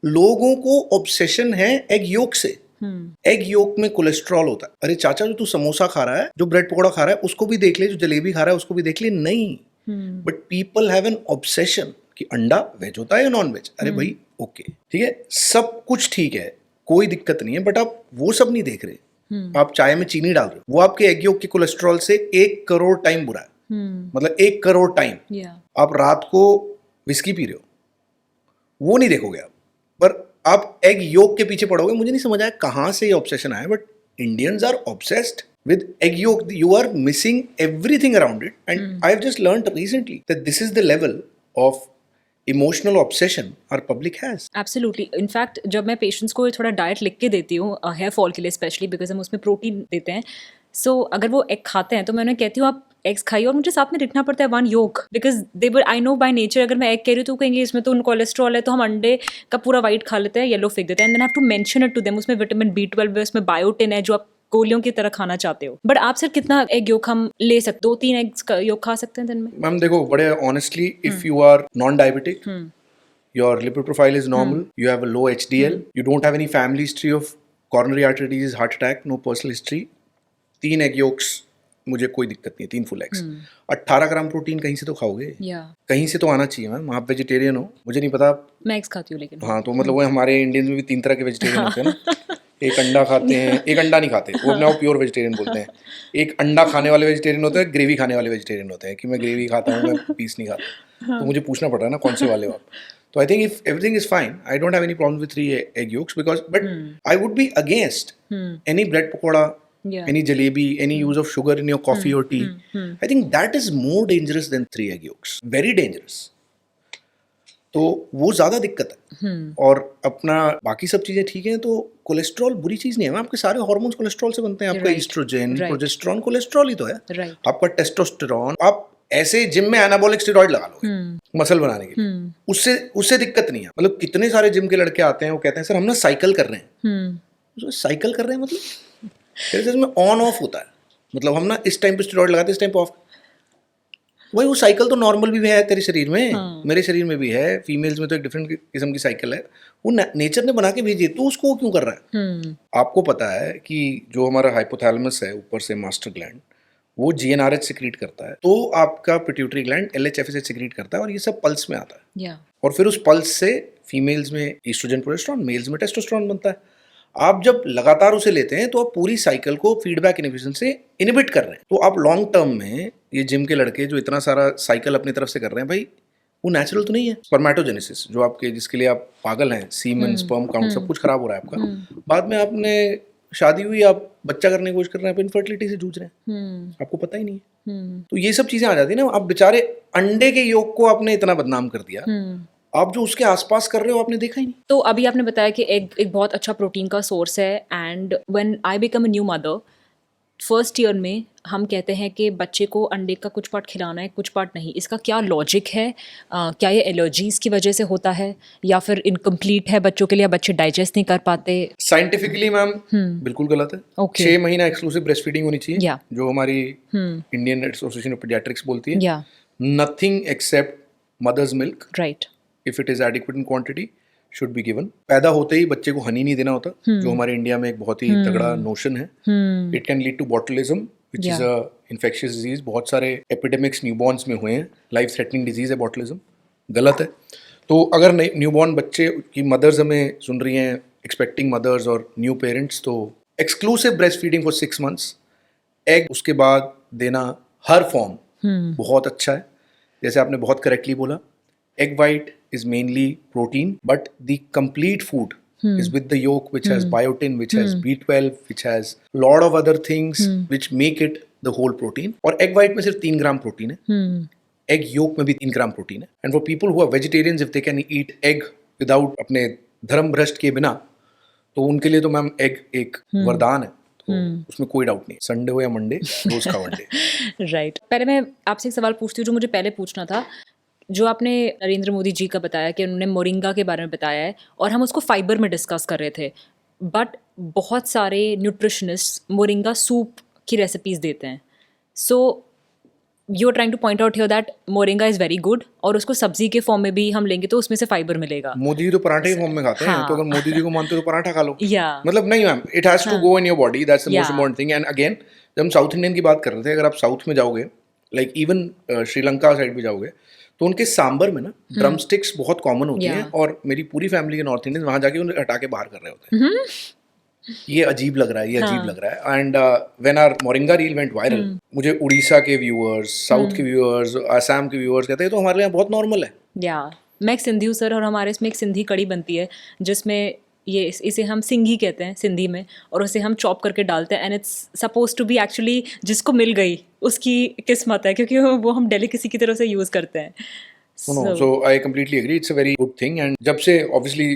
लोगों को ऑब्सेशन है एग योक से. एग योक में कोलेस्ट्रॉल होता है. अरे चाचा, जो तू समोसा खा रहा है, जो ब्रेड पकौड़ा खा रहा है, उसको भी देख ले, जो जलेबी खा रहा है उसको भी देख ले. नहीं, but people have an obsession कि अंडा वेज होता है या नॉन वेज. अरे भाई ओके, ठीक है, सब कुछ ठीक है, कोई दिक्कत नहीं है, बट आप वो सब नहीं देख रहे. आप चाय में चीनी डाल रहे हो, वो आपके एग योक के कोलेस्ट्रॉल से 1 करोड़ टाइम बुरा है. मतलब 1 करोड़ टाइम. या आप रात को विस्की पी रहे हो, वो नहीं देखोगे आप, पर आप एग योक के पीछे पड़ोगे. मुझे नहीं समझ आया कहाँ से ये ऑब्सेशन आया, but Indians are obsessed with egg yolk. You are missing everything around it. And I have just learned recently that this is the level of emotional obsession our public has. Absolutely. In fact जब मैं patients को थोड़ा diet लिख के देती हूँ hair fall के लिए स्पेशली, बिकॉज हम उसमें प्रोटीन देते हैं. सो अगर वो एग खाते हैं तो मैं उन्हें कहती हूँ आप एग्स खाइए, और मुझे साथ में लिखना पड़ता है 1 योग, because they were, I know by nature, अगर मैं एग कह रही हूँ तो कहेंगे इसमें तो कोलेस्ट्रॉल है, तो हम अंडे का पूरा वाइट खा लेते हैं, येलो फेंक देते हैं. And then have to mention it to them, उसमें विटामिन B12 है, उसमें बायोटिन है, जो आप गोलियों की तरह खाना चाहते हो. बट आप सर कितना एग योग हम ले सकते? 2-3 एग्स का योग खा सकते हैं दिन में? मैम देखो, बड़े honestly, if you are non diabetic, your lipid profile is normal, you have a low HDL, you don't have any family history of coronary artery disease, heart attack, no personal history, 3 egg yolks मुझे कोई दिक्कत नहीं है, 3 full eggs. 18 gram protein कहीं से तो खाओगे, कहीं से तो आना चाहिए. मैम आप वेजिटेरियन हो, मुझे नहीं पता. मैं एग्स खाती हूँ लेकिन. हाँ, तो मतलब वो हमारे इंडियंस में भी 3 तरह के वेजिटेरियन होते हैं ना. एक अंडा खाते हैं, एक अंडा नहीं खाते, वो अपने आप प्योर वेजिटेरियन बोलते हैं. एक अंडा खाने वाले वेजिटेरियन होते हैं, ग्रेवी खाने वाले वेजिटेरियन होते हैं कि मैं ग्रेवी खाता हूँ, मैं पीस नहीं खाता. तो मुझे पूछना पड़ रहा है ना कौन से वाले हो आप. So I think if everything is fine, I don't have any problems with 3 egg yolks, because, but I would be against any bread pakoda, any jalebi, any use of sugar in your coffee or tea. I think that is more dangerous than 3 egg yolks. Very dangerous. तो वो ज्यादा दिक्कत है। और अपना बाकी सब चीजें ठीक है, तो कोलेस्ट्रॉल बुरी चीज नहीं है। आपके सारे हार्मोन्स कोलेस्ट्रॉल से बनते हैं। आपका Right. Oestrogen, Right. Progesterone cholesterol ही तो है। Right. आपका टेस्टोस्टेरॉन, आप ऐसे जिम में एनाबॉलिक स्टेरॉइड लगा लोगे मसल बनाने के लिए, उससे उससे दिक्कत नहीं है। मतलब कितने सारे जिम के लड़के आते हैं, वो कहते हैं सर हम ना साइकिल कर रहे हैं। तो साइकिल कर रहे हैं मतलब फिर इसमें ऑन ऑफ होता है। मतलब हम ना इस टाइम पे स्टेरॉइड लगाते हैं, इस टाइम पे ऑफ। वही वो साइकिल तो नॉर्मल भी है तेरे शरीर में, मेरे शरीर में भी है। फीमेल्स में तो एक डिफरेंट किस्म की साइकिल है, वो नेचर ने बना के भेजी है, तो उसको क्यों कर रहा है? आपको पता है कि जो हमारा हाइपोथैलेमस है ऊपर से मास्टर ग्लैंड, वो जीएनआरएच सिक्रीट करता है, तो आपका पिट्यूटरी ग्लैंड एलएचएफएसएच सिक्रीट करता है, और ये सब पल्स में आता है। Yeah. और फिर उस पल्स से फीमेल्स में ईस्ट्रोजन प्रोजेस्टेरॉन, मेल्स में टेस्टोस्टेरॉन बनता है। आप जब लगातार उसे लेते हैं तो आप पूरी साइकिल को फीडबैक इनहिबिशन से इनहिबिट कर रहे हैं। तो आप लॉन्ग टर्म में ये जिम के लड़के जो इतना सारा साइकिल अपनी तरफ से कर रहे हैं, भाई वो नेचुरल तो नहीं है। स्पर्मेटोजेनेसिस जो आपके, जिसके लिए आप पागल हैं, सीमन, स्पर्म काउंट सब कुछ खराब हो रहा है आपका। बाद में आपने शादी हुई, आप बच्चा करने की कोशिश कर रहे हैं, आप इनफर्टिलिटी से जूझ रहे हैं, आपको पता ही नहीं है। तो ये सब चीजें आ जाती है ना। आप बेचारे अंडे के योग को आपने इतना बदनाम कर दिया, आप जो उसके आसपास कर रहे हो आपने देखा ही नहीं। तो अभी आपने बताया कि एग एक बहुत अच्छा प्रोटीन का सोर्स है, and when I become a new mother, first year में हम कहते हैं कि बच्चे को अंडे का कुछ पार्ट खिलाना है, कुछ पार्ट नहीं। इसका क्या लॉजिक है? क्या ये एलर्जीज की वजह से होता है, या फिर इनकम्प्लीट है बच्चों के लिए, बच्चे डाइजेस्ट नहीं कर पाते? साइंटिफिकली मैम बिल्कुल गलत है। Okay. 6 महीना एक्सक्लूसिव ब्रेस्ट फीडिंग होनी चाहिए, Yeah. जो हमारी इंडियन एसोसिएशन ऑफ पीडियाट्रिक्स बोलती है। या nothing except mother's milk, right. If it is adequate in quantity, should be given. पैदा होते ही बच्चे को हनी नहीं देना होता, जो हमारे इंडिया में एक बहुत ही तगड़ा नोशन है। It can lead to botulism which is a infectious disease. बहुत सारे एपिडेमिक्स न्यूबॉर्न्स में हुए हैं। लाइफ थ्रेटनिंग डिजीज है बॉटुलिज्म, गलत है। तो अगर न्यूबॉर्न बच्चे की मदर्स हमें सुन रही हैं, एक्सपेक्टिंग मदर्स और न्यू पेरेंट्स, तो exclusive breast feeding for 6 months, egg उसके बाद देना हर फॉर्म बहुत अच्छा है। जैसे आपने बहुत करेक्टली बोला, egg white is mainly protein, but the complete food is with the yolk, which has biotin, which has B12, which has lot of other things which make it the whole protein. और egg white में सिर्फ 3 gram protein है, egg yolk में भी 3 gram protein है। And for people who are vegetarians, if they can eat egg without अपने धर्म भ्रष्ट के बिना, तो उनके लिए तो मैम एग एक वरदान है। तो उसमें कोई डाउट नहीं, संडे हो या मंडे, रोज का वनडे। राइट। पहले मैं आपसे एक सवाल पूछती हूँ जो मुझे पहले पूछना था। जो आपने नरेंद्र मोदी जी का बताया कि उन्होंने मोरिंगा के बारे में बताया है, और हम उसको फाइबर में डिस्कस कर रहे थे, बट बहुत सारे न्यूट्रिशनिस्ट मोरिंगा सूप की रेसिपीज देते हैं। So you are trying to point out here that moringa is very good, और उसको सब्जी के फॉर्म में भी हम लेंगे तो उसमें से फाइबर मिलेगा। मोदी जी तो पराठे के फॉर्म में खाते हैं, हाँ. तो अगर मोदी जी को मानते हो तो पराठा खा लो। Yeah. मतलब नहीं ma'am, it has to go in your body, that's the most Yeah. Important thing. And again, जब हम साउथ इंडियन की बात कर रहे थे, अगर आप साउथ में जाओगे, लाइक इवन श्रीलंका साइड भी जाओगे, तो उनके सांबर में ना ड्रम स्टिक्स बहुत कॉमन होती हैं, और मेरी पूरी फैमिली के नॉर्थ इंडियन वहां जाके उन्हें हटा के बाहर कर रहे होते हैं। ये अजीब लग रहा है, ये अजीब लग रहा है। And when our moringa reel went viral, मुझे उड़ीसा के व्यूअर्स, साउथ के व्यूअर्स, आसाम के व्यूअर्स कहते हैं तो हमारे यहाँ बहुत नॉर्मल है। या मैं एक सिंधी हूँ सर, और हमारे इसमें एक सिंधी कड़ी बनती है जिसमें इसे हम सिंघी कहते हैं सिंधी में, और उसे हम चॉप करके डालते हैं, and it's suppose to be actually जिसको मिल गई उसकी किस्मत है, क्योंकि वो हम डेलिकेसी की तरह से यूज़ करते हैं। So I completely agree. It's a very good thing. And जब से obviously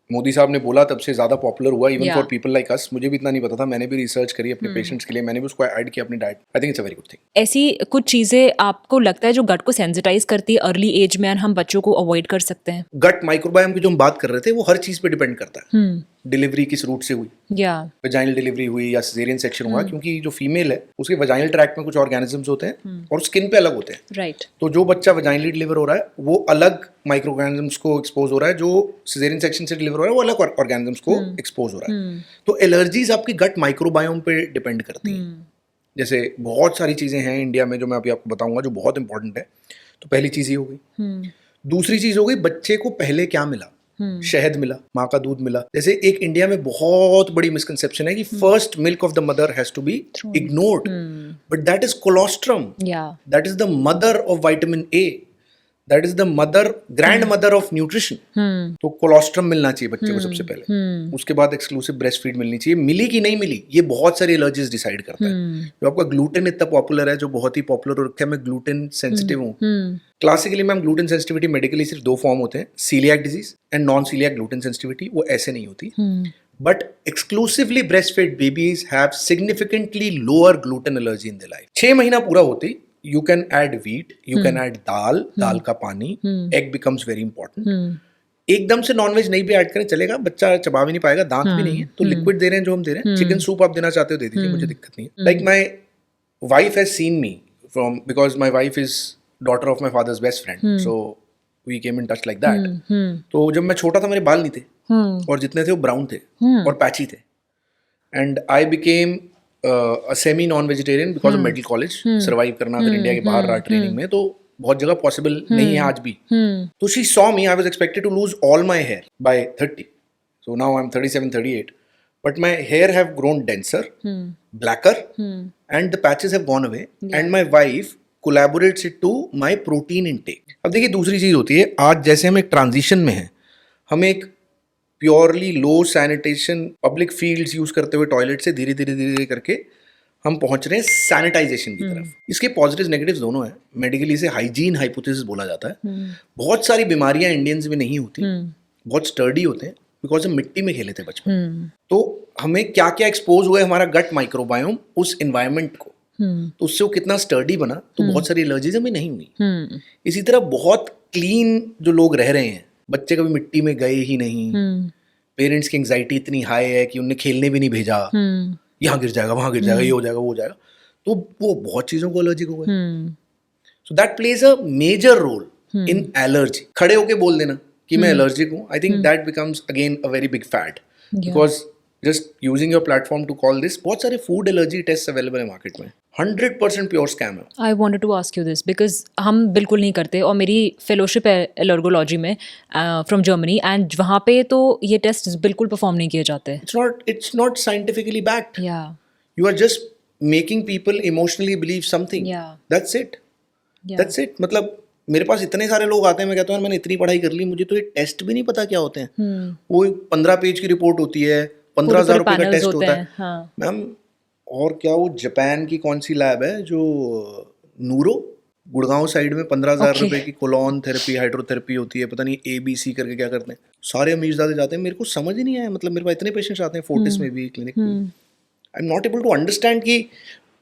मोदी साहब ने बोला, तब से ज़्यादा पॉपुलर हुआ, even for people like us. मुझे भी इतना नहीं पता था, मैंने भी रिसर्च करी अपने पेशेंट्स के लिए, मैंने भी उसको ऐड किया अपनी diet. I think it's a very good thing. ऐसी कुछ चीज़ें आपको लगता है जो गट को सेंसिटाइज करती है अर्ली एज में, हम बच्चों को अवॉइड कर सकते हैं? गट माइक्रोबायोम की जो हम बात कर रहे थे, वो हर चीज़ पे डिपेंड करता है। डिलीवरी किस रूट से हुई, या वेजाइनल डिलीवरी हुई या सिजेरियन सेक्शन हुआ, क्योंकि जो फीमेल है उसके वेजाइनल ट्रैक्ट में कुछ ऑर्गेनिजम्स होते हैं और स्किन पे अलग होते हैं। राइट। तो जो बच्चा वेजाइनली डिलीवर हो रहा है वो अलग माइक्रो ऑर्गेनिजम्स को एक्सपोज हो रहा है, जो सिजेरियन सेक्शन से डिलीवर हो रहा है वो अलग ऑर्गेनिजम्स को एक्सपोज हो रहा है। तो एलर्जीज आपकी गट माइक्रोबायोम पे डिपेंड करती हैं। जैसे बहुत सारी चीज़ें हैं इंडिया में जो मैं अभी आपको बताऊंगा जो बहुत इंपॉर्टेंट है। तो पहली चीज़ ये हो गई। दूसरी चीज़ हो गई, बच्चे को पहले क्या मिला? शहद मिला, माँ का दूध मिला। जैसे एक इंडिया में बहुत बड़ी मिसकंसेप्शन है कि first milk of the mother has to be ignored, but that is colostrum, that is the mother of vitamin A. That is the mother, grand mother of nutrition. तो कोलोस्ट्रम मिलना चाहिए बच्चे को सबसे पहले, उसके बाद एक्सक्लूसिव ब्रेस्ट फीड मिलनी चाहिए। मिली कि नहीं मिली, ये बहुत सारी एलर्जीज डिसाइड करता है। जो आपका ग्लूटेन इतना पॉपुलर है, जो बहुत ही पॉपुलर हो रखा है, मैं ग्लूटेन सेंसिटिव हूँ। Classically ma'am gluten sensitivity medically सिर्फ 2 फॉर्म होते हैं, coeliac disease and non coeliac gluten sensitivity. वो ऐसे नहीं होती, but exclusively breast fed babies have significantly lower gluten allergy in the life. 6 महीना पूरा होते ही you can add wheat, you can add दाल का पानी, egg becomes very important। एकदम से नॉनवेज नहीं भी ऐड करें चलेगा, बच्चा चबा भी नहीं पाएगा, दांत भी नहीं है, तो लिक्विड दे रहे हैं जो हम दे रहे हैं। चिकन सूप आप देना चाहते हो दे दीजिए, मुझे दिक्कत नहीं है। Like my wife has seen me from, because my wife is daughter of my father's best friend, so we came in touch like that. तो जब मैं छोटा था मेरे बाल नहीं थे, और जितने थे वो ब्राउन थे और पैची थे, and I became a semi non-vegetarian because of medical college। Survive करना अगर इंडिया के बाहर रहा ट्रेनिंग में, तो बहुत जगह पॉसिबल नहीं है आज भी। तो she saw me, I was expected to lose all my hair by 30, so now I'm 37, 38, but my hair have grown denser, blacker, and the patches have gone away, and my wife collaborates it to my protein intake। अब देखिए दूसरी चीज होती है, आज जैसे हम एक ट्रांजिशन में हैं, हम एक प्योरली लो सैनिटेशन पब्लिक फील्ड्स यूज करते हुए टॉयलेट से धीरे धीरे करके हम पहुंच रहे हैं सैनिटाइजेशन की तरफ। इसके पॉजिटिव्स नेगेटिव्स दोनों हैं। मेडिकली इसे हाइजीन हाइपोथेसिस बोला जाता है। बहुत सारी बीमारियां इंडियंस में नहीं होती, बहुत स्टर्डी होते हैं, बिकॉज हम मिट्टी में खेले थे बचपन। तो हमें क्या क्या एक्सपोज हुआ है, हमारा गट माइक्रोबायोम उस एनवायरमेंट को, तो उससे वो कितना स्टर्डी बना, तो बहुत सारी एलर्जीज हमें नहीं हुई। इसी तरह बहुत क्लीन जो लोग रह रहे हैं, बच्चे कभी मिट्टी में गए ही नहीं, पेरेंट्स की एंजाइटी इतनी हाई है कि उन्हें खेलने भी नहीं भेजा, यहाँ गिर जाएगा वहां गिर जाएगा, ये हो जाएगा वो हो जाएगा, तो वो बहुत चीजों को एलर्जिक हो गए। So that plays a major role in allergy. खड़े होके बोल देना कि मैं एलर्जिक हूँ, I think that becomes again a very big fat, because just using your platform to call this, बहुत सारे फूड एलर्जी टेस्ट अवेलेबल है मार्केट में, 100% प्योर स्कैम है। I wanted to ask you this because हम बिल्कुल नहीं करते, और मेरी फेलोशिप है एलर्गोलॉजी में फ्रॉम जर्मनी, एंड वहाँ पे तो ये टेस्ट बिल्कुल परफॉर्म नहीं किए जाते। It's not scientifically backed। या You are just making people emotionally believe something। Yeah. That's it। That's it। मतलब मेरे पास इतने सारे लोग आते हैं, मैं कहता हूँ मैंने इतनी पढ़ाई कर ली, मुझे तो ये टेस्ट भी नहीं पता क्या होते हैं। वो 15 पेज की रिपोर्ट होती है, 15,000 रुपए का टेस्ट होता है मैम। और क्या वो जापान की कौन सी लैब है जो नूरो गुड़गांव साइड में 15,000 रुपए की कोलोन थेरेपी हाइड्रोथेरेपी होती है, पता नहीं ABC करके क्या करते हैं, सारे अमीरजादे जाते हैं। मेरे को समझ ही नहीं आया, मतलब मेरे पास इतने पेशेंट्स आते हैं फोर्टिस में भी, क्लिनिक में। I am not able to understand कि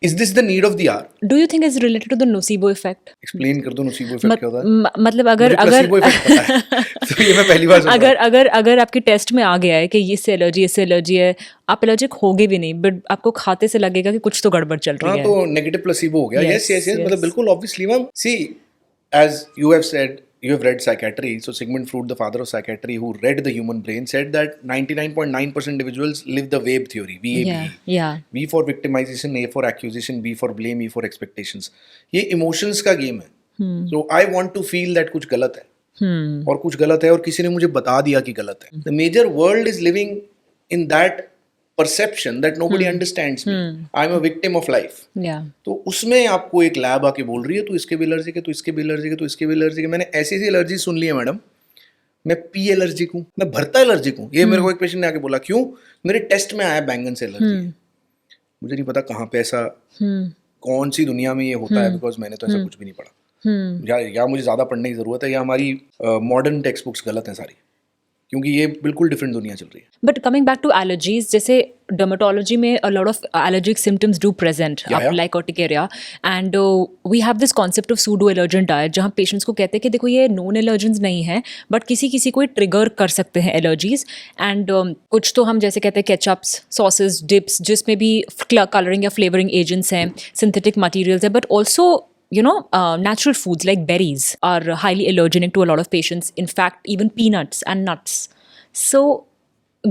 is this the need of the hour. Do you think is related to the nocebo effect? Explain कर दो नोसीबो इफेक्ट क्या होता है। मतलब अगर प्लेसिबो इफेक्ट पता है, तो ये मैं पहली बार सुन रहा हूं। अगर आपके टेस्ट में आ गया है कि इससे एलर्जी है, आप एलर्जिक होगे भी नहीं, बट आपको खाते से लगेगा कि कुछ तो गड़बड़ चल रही है। हाँ, तो नेगेटिव प्लेसिबो हो गया। यस मतलब बिल्कुल obviously ma'am. See as you have said, you have read psychiatry, so Sigmund Freud, the father of psychiatry, who read the human brain, said that 99.9% individuals live the VABE theory, VABE। V for victimization, A for accusation, B for blame, E for expectations। ये emotions का game है। So I want to feel that कुछ गलत है, और कुछ गलत है, और किसी ने मुझे बता दिया कि गलत है। The major world is living in that perception that nobody understands me। I'm a victim of life। तो उसमें आपको एक लैब आके बोल रही है तो इसके भी एलर्जिक है, तो इसके भी एलर्जिक है, तो इसके भी एलर्जिक है। मैंने ऐसी एलर्जी सुन ली है मैडम, मैं पी एलर्जिक हूँ, मैं भरता एलर्जिक हूँ। ये मेरे को एक पेशेंट ने आके बोला, क्यों? मेरे टेस्ट में आया बैंगन से एलर्जी है। मुझे नहीं पता कहाँ पे ऐसा, कौन सी दुनिया में ये होता है, बिकॉज मैंने तो ऐसा कुछ भी नहीं पढ़ा। या मुझे ज्यादा पढ़ने की जरूरत है, या हमारी मॉडर्न टेक्स्ट बुक्स गलत हैं सारी, क्योंकि ये बिल्कुल डिफरेंट दुनिया चल रही है। But coming back to allergies, जैसे डर्मेटोलॉजी में a lot of allergic symptoms do present, like urticaria, and we have this concept of pseudo allergen diet, जहाँ पेशेंट्स को कहते हैं कि देखो ये नॉन एलर्जेंस नहीं है, बट किसी को ट्रिगर कर सकते हैं एलर्जीज। एंड कुछ तो हम जैसे कहते हैं केचअप्स, सॉसेस, डिप्स, जिसमें भी कलरिंग या फ्लेवरिंग एजेंट्स हैं, सिंथेटिक मटीरियल्स है, but also natural foods like berries are highly allergenic to a lot of patients. In fact, even peanuts and nuts. So,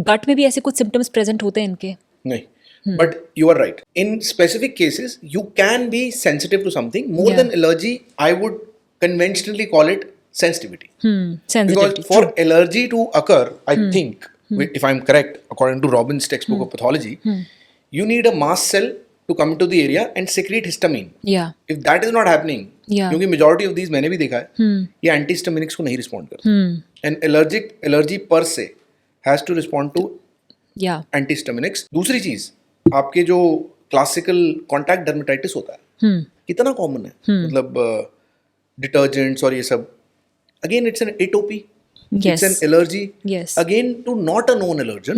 gut में भी ऐसे कुछ symptoms present होते हैं इनके? नहीं, but you are right. In specific cases, you can be sensitive to something. More than allergy, I would conventionally call it sensitivity. Sensitivity. Because for allergy to occur, I think, if I'm correct, according to Robbins' textbook of pathology, you need a mast cell to come to the area and secrete histamine. Yeah. If that is not happening, Yeah. क्योंकि majority of these मैंने भी देखा है, ये antihistaminics को नहीं respond करते. And allergy per se has to respond to Yeah. antihistaminics. दूसरी चीज, आपके जो क्लासिकल कॉन्टैक्ट डर्मेटाइटिस होता है, कितना कॉमन है, मतलब डिटर्जेंट्स और ये सब, again it's an atopy, Yes. it's an allergy, Yes. again to not a known allergen,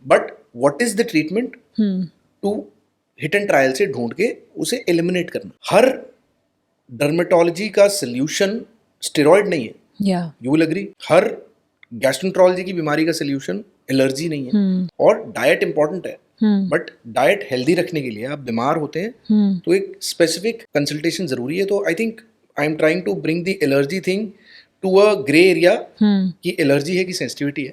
but what is the treatment to hit and trial से ढूंढ के उसे eliminate करना. हर डर्मेटोलॉजी का सोल्यूशन स्टेरॉइड नहीं है, Yeah. You will agree. हर गैस्ट्रोएंटरोलॉजी की बीमारी का सोल्यूशन एलर्जी नहीं है. और डाइट इंपॉर्टेंट है, बट डाइट हेल्दी रखने के लिए, आप बीमार होते हैं तो एक स्पेसिफिक कंसल्टेशन जरूरी है. तो I think I am trying to bring the allergy thing to a grey area, कि एलर्जी है कि सेंसिटिविटी है.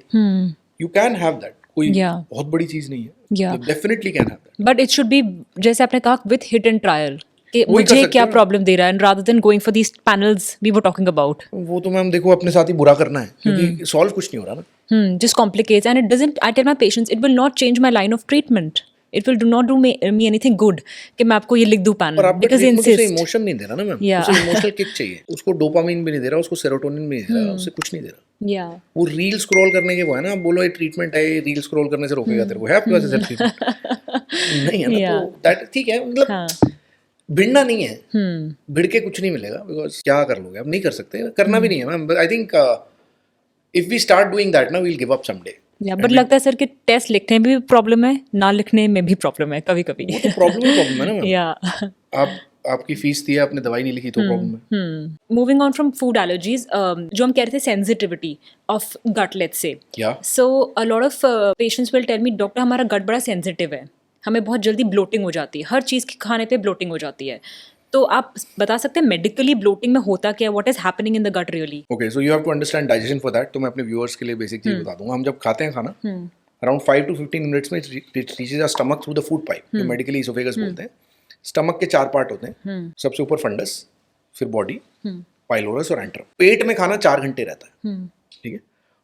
यू कैन हैव दैट, कोई Yeah. बहुत बड़ी चीज नहीं है. Yeah. Definitely can have that. But it should be, जैसे आपने कहा, विथ हिट एंड ट्रायल, कि वही कर मुझे सकते क्या हैं ना। प्रॉब्लम दे रहा है, rather than going for these panels we were talking about. वो तो मैम देखो अपने साथ ही बुरा करना है, क्योंकि सॉल्व कुछ नहीं हो रहा ना. Just complicates, and it doesn't. I tell my patients, it will not change my line of treatment. It will do not do me anything good कि मैं आपको ये लिख दूं और पैनल, आपका because treatment उसे insist. इमोशन नहीं दे रहा ना मैम. Yeah. उसे इमोशनल किक चाहिए, उसको डोपामिन भी नहीं दे रहा, उसको सेरोटोनिन भी नहीं दे रहा, उसे कुछ नहीं दे रहा. Yeah. वो रील स्क्रॉल करने के वो है ना, आप बोलो ये ट्रीटमेंट है, ये रील स्क्रॉल करने से रोकेगा तेरे को, है आपके पास ऐसा ट्रीटमेंट नहीं है ना. Yeah. तो दैट ठीक है, मतलब हाँ. भिड़ना नहीं है, भिड़ के कुछ नहीं मिलेगा, बिकॉज क्या कर लोगे आप, नहीं कर सकते, करना भी नहीं है ma'am. I think if we start doing that ना, we will give up someday. Yeah, but लगता है सर कि टेस्ट लिखने में भी प्रॉब्लम है, ना लिखने में भी प्रॉब्लम है कभी कभी. प्रॉब्लम है ना मैम. Yeah. आपकी फीस दी है, आपने दवाई नहीं लिखी तो प्रॉब्लम है. Moving on from food allergies, जो हम कह रहे थे sensitivity of gut, let's say. Yeah. So a lot of patients will tell me, doctor हमारा गट बड़ा सेंसिटिव है, हमें बहुत जल्दी ब्लोटिंग हो जाती है, हर चीज़ के खाने पे ब्लोटिंग हो जाती है. तो आप बता सकते हैं मेडिकली ब्लोटिंग में होता क्या है, what is happening in the gut really? Okay, so you have to understand digestion for that. तो मैं अपने व्यूअर्स के लिए बेसिक चीज बता दूंगा. हम जब खाते हैं खाना, अराउंड 5 to 15 मिनट्स में reaches our stomach through the food pipe, जो मेडिकली इसोफेगस बोलते हैं. स्टमक के 4 पार्ट होते हैं. सबसे ऊपर फंडस, फिर बॉडी, पाइलोरस और एंट्रम. पेट में खाना 4 घंटे रहता है, ठीक है.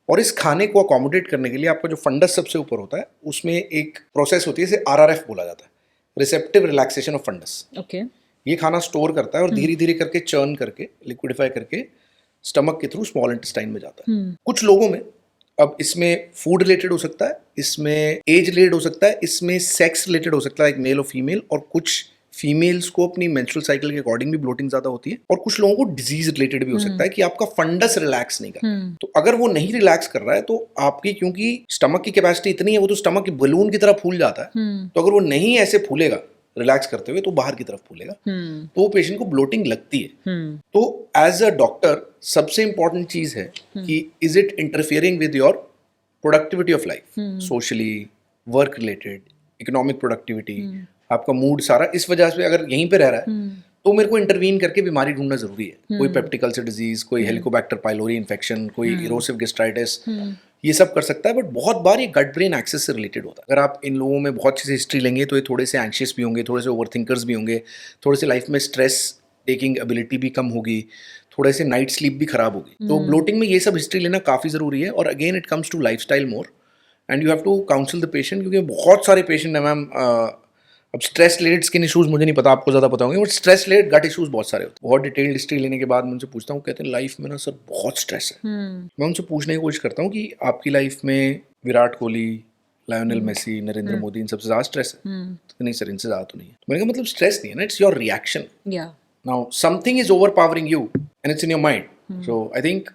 और इस खाने को अकोमोडेट करने के लिए आपका जो फंडस सबसे ऊपर होता है, उसमें एक प्रोसेस होती है, इसे RRF बोला जाता है, receptive relaxation of fundus. Okay. ये खाना स्टोर करता है और धीरे धीरे करके चर्न करके, लिक्विडिफाई करके स्टमक के थ्रू स्मॉल इंटेस्टाइन में जाता है. कुछ लोगों में, अब इसमें फूड रिलेटेड हो सकता है, इसमें एज रिलेटेड हो सकता है, इसमें सेक्स रिलेटेड हो सकता है, एक मेल और फीमेल, और कुछ फीमेल्स को अपनी मेंस्ट्रुअल साइकिल के अकॉर्डिंग भी ब्लोटिंग ज्यादा होती है, और कुछ लोगों को डिजीज रिलेटेड भी हो सकता है कि आपका फंडस रिलैक्स नहीं कर रहा है. तो अगर वो नहीं रिलैक्स कर रहा है, तो आपकी, क्योंकि स्टमक की कैपेसिटी इतनी है, वो तो स्टमक की बलून की तरह फूल जाता है. तो अगर वो नहीं ऐसे फूलेगा रिलैक्स करते हुए, तो बाहर की तरफ फूलेगा, तो वो पेशेंट को ब्लोटिंग लगती है. तो एज अ डॉक्टर सबसे इंपॉर्टेंट चीज है कि is it interfering with your productivity of life, socially, work related, economic productivity, आपका मूड सारा इस वजह से अगर यहीं पे रह रहा है, तो मेरे को इंटरवीन करके बीमारी ढूंढना जरूरी है. कोई पेप्टिक अल्सर डिजीज, कोई हेलिकोबैक्टर पाइलोरी इन्फेक्शन, कोई इरोसिव गैस्ट्राइटिस, ये सब कर सकता है. बट बहुत बार ये गट ब्रेन एक्सेस से रिलेटेड होता है. अगर आप इन लोगों में बहुत अच्छी से हिस्ट्री लेंगे, तो ये थोड़े से एंशियस भी होंगे, थोड़े से ओवरथिंकर्स भी होंगे, थोड़े से लाइफ में स्ट्रेस टेकिंग एबिलिटी भी कम होगी, थोड़े से नाइट स्लीप भी खराब होगी. तो ब्लोटिंग में ये सब हिस्ट्री लेना काफ़ी ज़रूरी है. और again it comes to lifestyle more, and you have to counsel the patient, क्योंकि बहुत सारे पेशेंट हैं मैम. अब स्ट्रेस रिलेटेड स्किन इशूज़ मुझे नहीं पता, आपको ज़्यादा पता होंगे, but stress related gut issues बहुत सारे होते हैं. बहुत डिटेल्ड हिस्ट्री लेने के बाद मैं उनसे पूछता हूँ, कहते हैं लाइफ में ना सर बहुत स्ट्रेस है. मैं उनसे पूछने की कोशिश करता हूँ कि आपकी लाइफ में विराट कोहली, लायोनेल मेसी, नरेंद्र मोदी, इन सबसे ज़्यादा स्ट्रेस है? तो नहीं सर, इनसे ज़्यादा तो नहीं है. मैंने कहा मतलब स्ट्रेस नहीं है ना, it's your reaction. Now something is over powering you and it's in your mind. So I think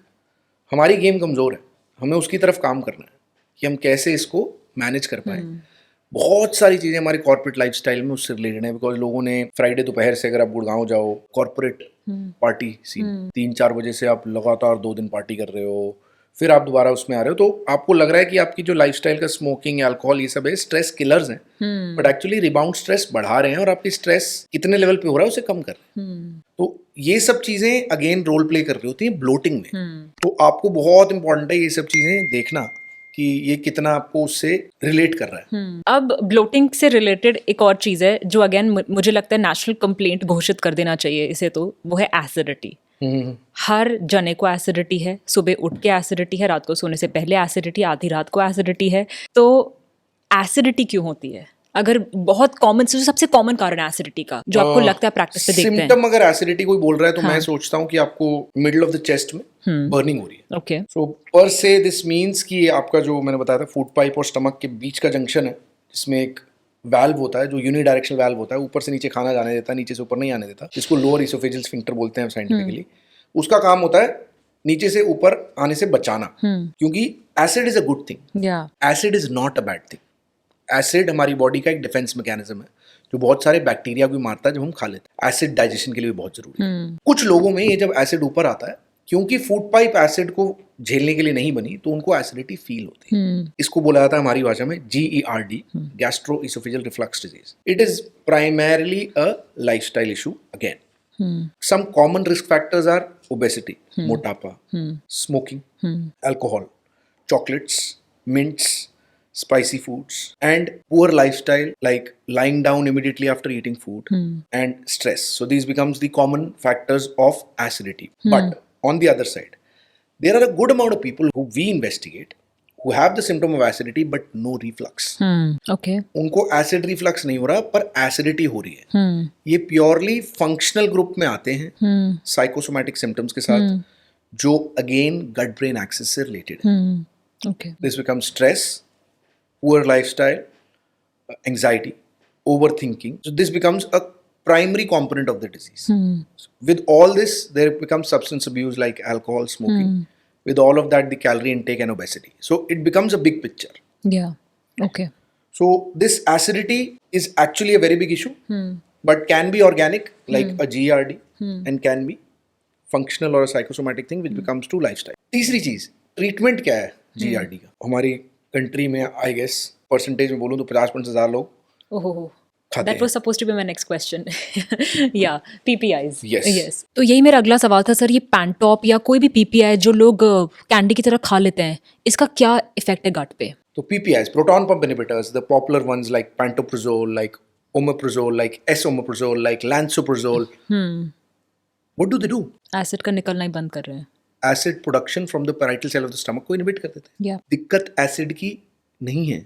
हमारी गेम कमज़ोर है, हमें उसकी तरफ काम करना है कि हम कैसे इसको मैनेज कर पाएँ. बहुत सारी चीज़ें हमारे कॉर्पोरेट लाइफस्टाइल में उससे रिलेटेड है. बिकॉज लोगों ने फ्राइडे दोपहर से, अगर आप गुड़गांव जाओ, कॉर्पोरेट पार्टी सीन, 3-4 बजे से आप लगातार 2 दिन पार्टी कर रहे हो, फिर आप दोबारा उसमें आ रहे हो, तो आपको लग रहा है कि आपकी जो लाइफस्टाइल का स्मोकिंग, अल्कोहल, ये सब है, स्ट्रेस किलर्स हैं. बट एक्चुअली रिबाउंड स्ट्रेस बढ़ा रहे हैं, और आपकी स्ट्रेस कितने लेवल पे हो रहा है उसे कम कर रहे हैं. तो ये सब चीज़ें अगेन रोल प्ले कर रही होती हैं ब्लोटिंग में. तो आपको बहुत इंपॉर्टेंट है ये सब चीज़ें देखना कि ये कितना आपको उससे रिलेट कर रहा है. अब ब्लोटिंग से रिलेटेड एक और चीज़ है जो अगेन मुझे लगता है नेशनल कंप्लेंट घोषित कर देना चाहिए इसे, तो वो है एसिडिटी. हर जने को एसिडिटी है, सुबह उठ के एसिडिटी है, रात को सोने से पहले एसिडिटी, आधी रात को एसिडिटी है. तो एसिडिटी क्यों होती है? अगर बहुत कॉमन, सबसे कॉमन कारण है एसिडिटी का जो आपको लगता है प्रैक्टिस पे देखते हैं? सिम्टम अगर एसिडिटी कोई बोल रहा है तो मैं सोचता हूँ कि आपको मिडिल ऑफ द चेस्ट में बर्निंग हो रही है। ओके। सो पर से दिस मीन्स कि आपका जो मैंने बताया था फूड पाइप और स्टमक के बीच का जंक्शन है, जिसमें एक वाल्व होता है जो यूनिडायरेक्शनल वाल्व होता है, ऊपर से नीचे खाना जाने देता है, नीचे से ऊपर नहीं आने देता, जिसको लोअर इसोफेजियल स्फिंक्टर बोलते हैं साइंटिफिकली। उसका काम होता है नीचे से ऊपर आने से बचाना, क्योंकि acid is a good thing, या acid is not a bad thing. Acid हमारी बॉडी का एक डिफेंस मैकेनिज्म है जो बहुत सारे बैक्टीरिया को भी मारता है जब हम खा लेते हैं। एसिड डाइजेशन के लिए भी बहुत जरूरी है। कुछ लोगों में ये जब एसिड ऊपर आता है, क्योंकि फूड पाइप एसिड को झेलने के लिए नहीं बनी, तो उनको एसिडिटी फील होती है। इसको बोला जाता है हमारी भाषा में GERD, gastro oesophageal reflux disease. It is primarily a lifestyle issue again. Some common risk factors are obesity, motapa, smoking, alcohol, chocolates, mints, spicy foods, and poor lifestyle like lying down immediately after eating food, and stress. So these becomes the common factors of acidity. But on the other side, there are a good amount of people who we investigate who have the symptom of acidity but no reflux. Okay. उनको acid reflux नहीं हो रहा पर acidity हो रही है। ये purely functional group में आते हैं साइकोसोमैटिक सिम्टम्स के साथ, जो अगेन गट ब्रेन एक्सिस से रिलेटेड है। Okay. This become stress, poor lifestyle, anxiety, overthinking. So this becomes a primary component of the disease. With all this, there becomes substance abuse like alcohol, smoking. With all of that, the calorie intake and obesity. So it becomes a big picture. या okay. So this acidity is actually a very big issue, but can be organic like a GERD and can be functional or a psychosomatic thing which becomes to lifestyle. तीसरी चीज, treatment क्या है GERD का? हमारी country में I guess percentage में बोलूँ तो 50-50 लोग ओहो, खाते दैट हैं। Was supposed to be my next question. या PPIs। Yes. यस, तो यही मेरा अगला सवाल था सर, ये पैंटॉप या कोई भी PPI जो लोग कैंडी की तरह खा लेते हैं, इसका क्या इफेक्ट है गट पे? So PPIs, proton pump inhibitors, the popular ones like pantoprazole, like omeprazole, like esomeprazole, like lansoprazole. What do they do? Acid का निकलना ही बंद कर रहे हैं। Acid production from the parietal cell of the stomach को inhibit कर देते हैं। या दिक्कत एसिड की नहीं है,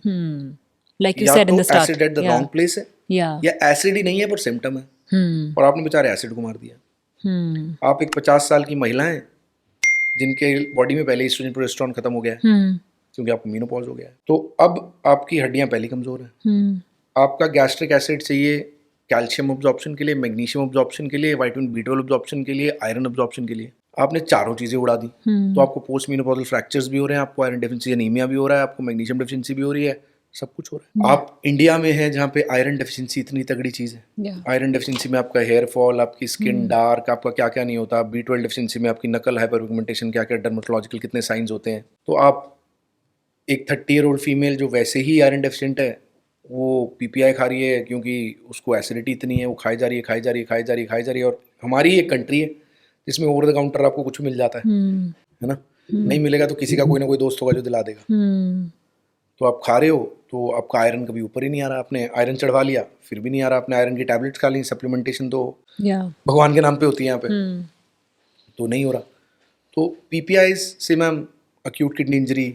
लाइक यू या सेड इन तो the start. Acid at the wrong place है, या या एसिड ही नहीं है पर सिम्टम है और आपने बेचारे एसिड को मार दिया। आप एक 50 साल की महिला हैं जिनके बॉडी में पहले एस्ट्रोजन प्रोजेस्टेरोन खत्म हो गया है क्योंकि आपको मेनोपॉज हो गया है, तो अब आपकी हड्डियां पहले कमजोर हैं। आपका गैस्ट्रिक एसिड चाहिए कैल्शियम अब्जॉर्प्शन के लिए, मैग्नीशियम अब्जॉर्प्शन के लिए, विटामिन B12 अब्जॉर्प्शन के लिए, आयरन अब्जॉर्प्शन के लिए। आपने चारों चीजें उड़ा दी, तो आपको पोस्ट मेनोपॉजल फ्रैक्चर्स भी हो रहे हैं, आपको आयरन डेफिशिएंसी एनीमिया भी हो रहा है, आपको मैग्नीशियम डेफिशिएंसी भी हो रही है, सब कुछ हो रहा है। आप इंडिया में हैं जहाँ पे आयरन डेफिशिएंसी इतनी तगड़ी चीज है। आयरन डेफिशिएंसी में आपका हेयर फॉल, आपकी स्किन डार्क, आपका क्या क्या नहीं होता। B12 डेफिशिएंसी में आपकी नकल, हाइपरपिगमेंटेशन, क्या क्या डर्मेटोलॉजिकल कितने साइंस होते हैं। तो आप एक 30-year-old फीमेल जो वैसे ही आयरन डेफिशिएंट है, वो PPI खा रही है क्योंकि उसको एसिडिटी इतनी है, वो खाई जा रही है। और हमारी एक कंट्री है जिसमें ओवर द काउंटर आपको कुछ मिल जाता है ना। नहीं मिलेगा तो किसी का कोई ना कोई दोस्त होगा जो दिला देगा। तो आप खा रहे हो तो आपका आयरन कभी ऊपर ही नहीं आ रहा। आपने आयरन चढ़वा लिया फिर भी नहीं आ रहा। आपने आयरन की टैबलेट्स खा ली, सप्लीमेंटेशन तो भगवान के नाम पे होती है यहाँ पे, तो नहीं हो रहा। तो PPIs से ma'am acute kidney injury,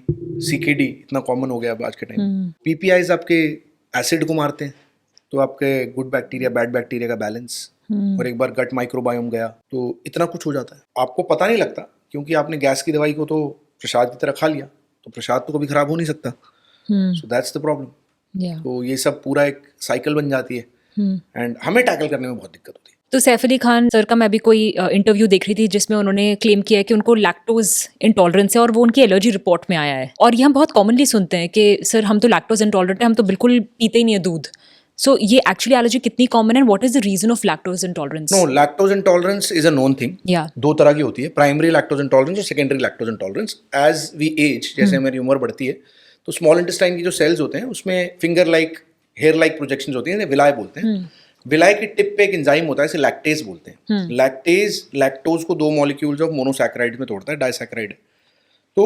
CKD इतना कॉमन हो गया अब आज के टाइम। PPIs आपके एसिड को मारते हैं, तो आपके गुड बैक्टीरिया बैड बैक्टीरिया का बैलेंस, और एक बार गट माइक्रोबायोम गया तो इतना कुछ हो जाता है। आपको पता नहीं लगता क्योंकि आपने गैस की दवाई को तो प्रसाद की तरह खा लिया, तो प्रसाद तो कभी खराब हो नहीं सकता। सो दैट्स द प्रॉब्लम। तो ये सब पूरा एक साइकिल बन जाती है एंड हमें टैकल करने में बहुत दिक्कत होती है। तो सैफ अली खान सर का मैं भी कोई इंटरव्यू देख रही थी जिसमें उन्होंने क्लेम किया है कि उनको लैक्टोज इंटॉलरेंस है और वो उनकी एलर्जी रिपोर्ट में आया है। और ये हम बहुत कॉमनली सुनते हैं कि सर हम तो लैक्टोज इंटॉलरेंट है, हम तो बिल्कुल पीते ही नहीं है दूध। सो ये एक्चुअली एलर्जी कितनी कॉमन है, what is the reason of lactose intolerance? No, lactose intolerance is a known thing. या दो तरह की होती है, प्राइमरी लैक्टोज इंटॉलरेंस और secondary lactose intolerance. As we age, जैसे हमारी उम्र बढ़ती है तो स्मॉल इंटेस्टाइन की जो सेल्स होते हैं उसमें finger like, hair like projections होती हैं, विलाय बोलते हैं। विलाय की टिप पे एक एंजाइम होता है, इसे लैक्टेज बोलते हैं। लैक्टेज लैक्टोज को 2 मॉलिक्यूल्स ऑफ मोनोसैकेराइड में तोड़ता है, डाइसैकेराइड। तो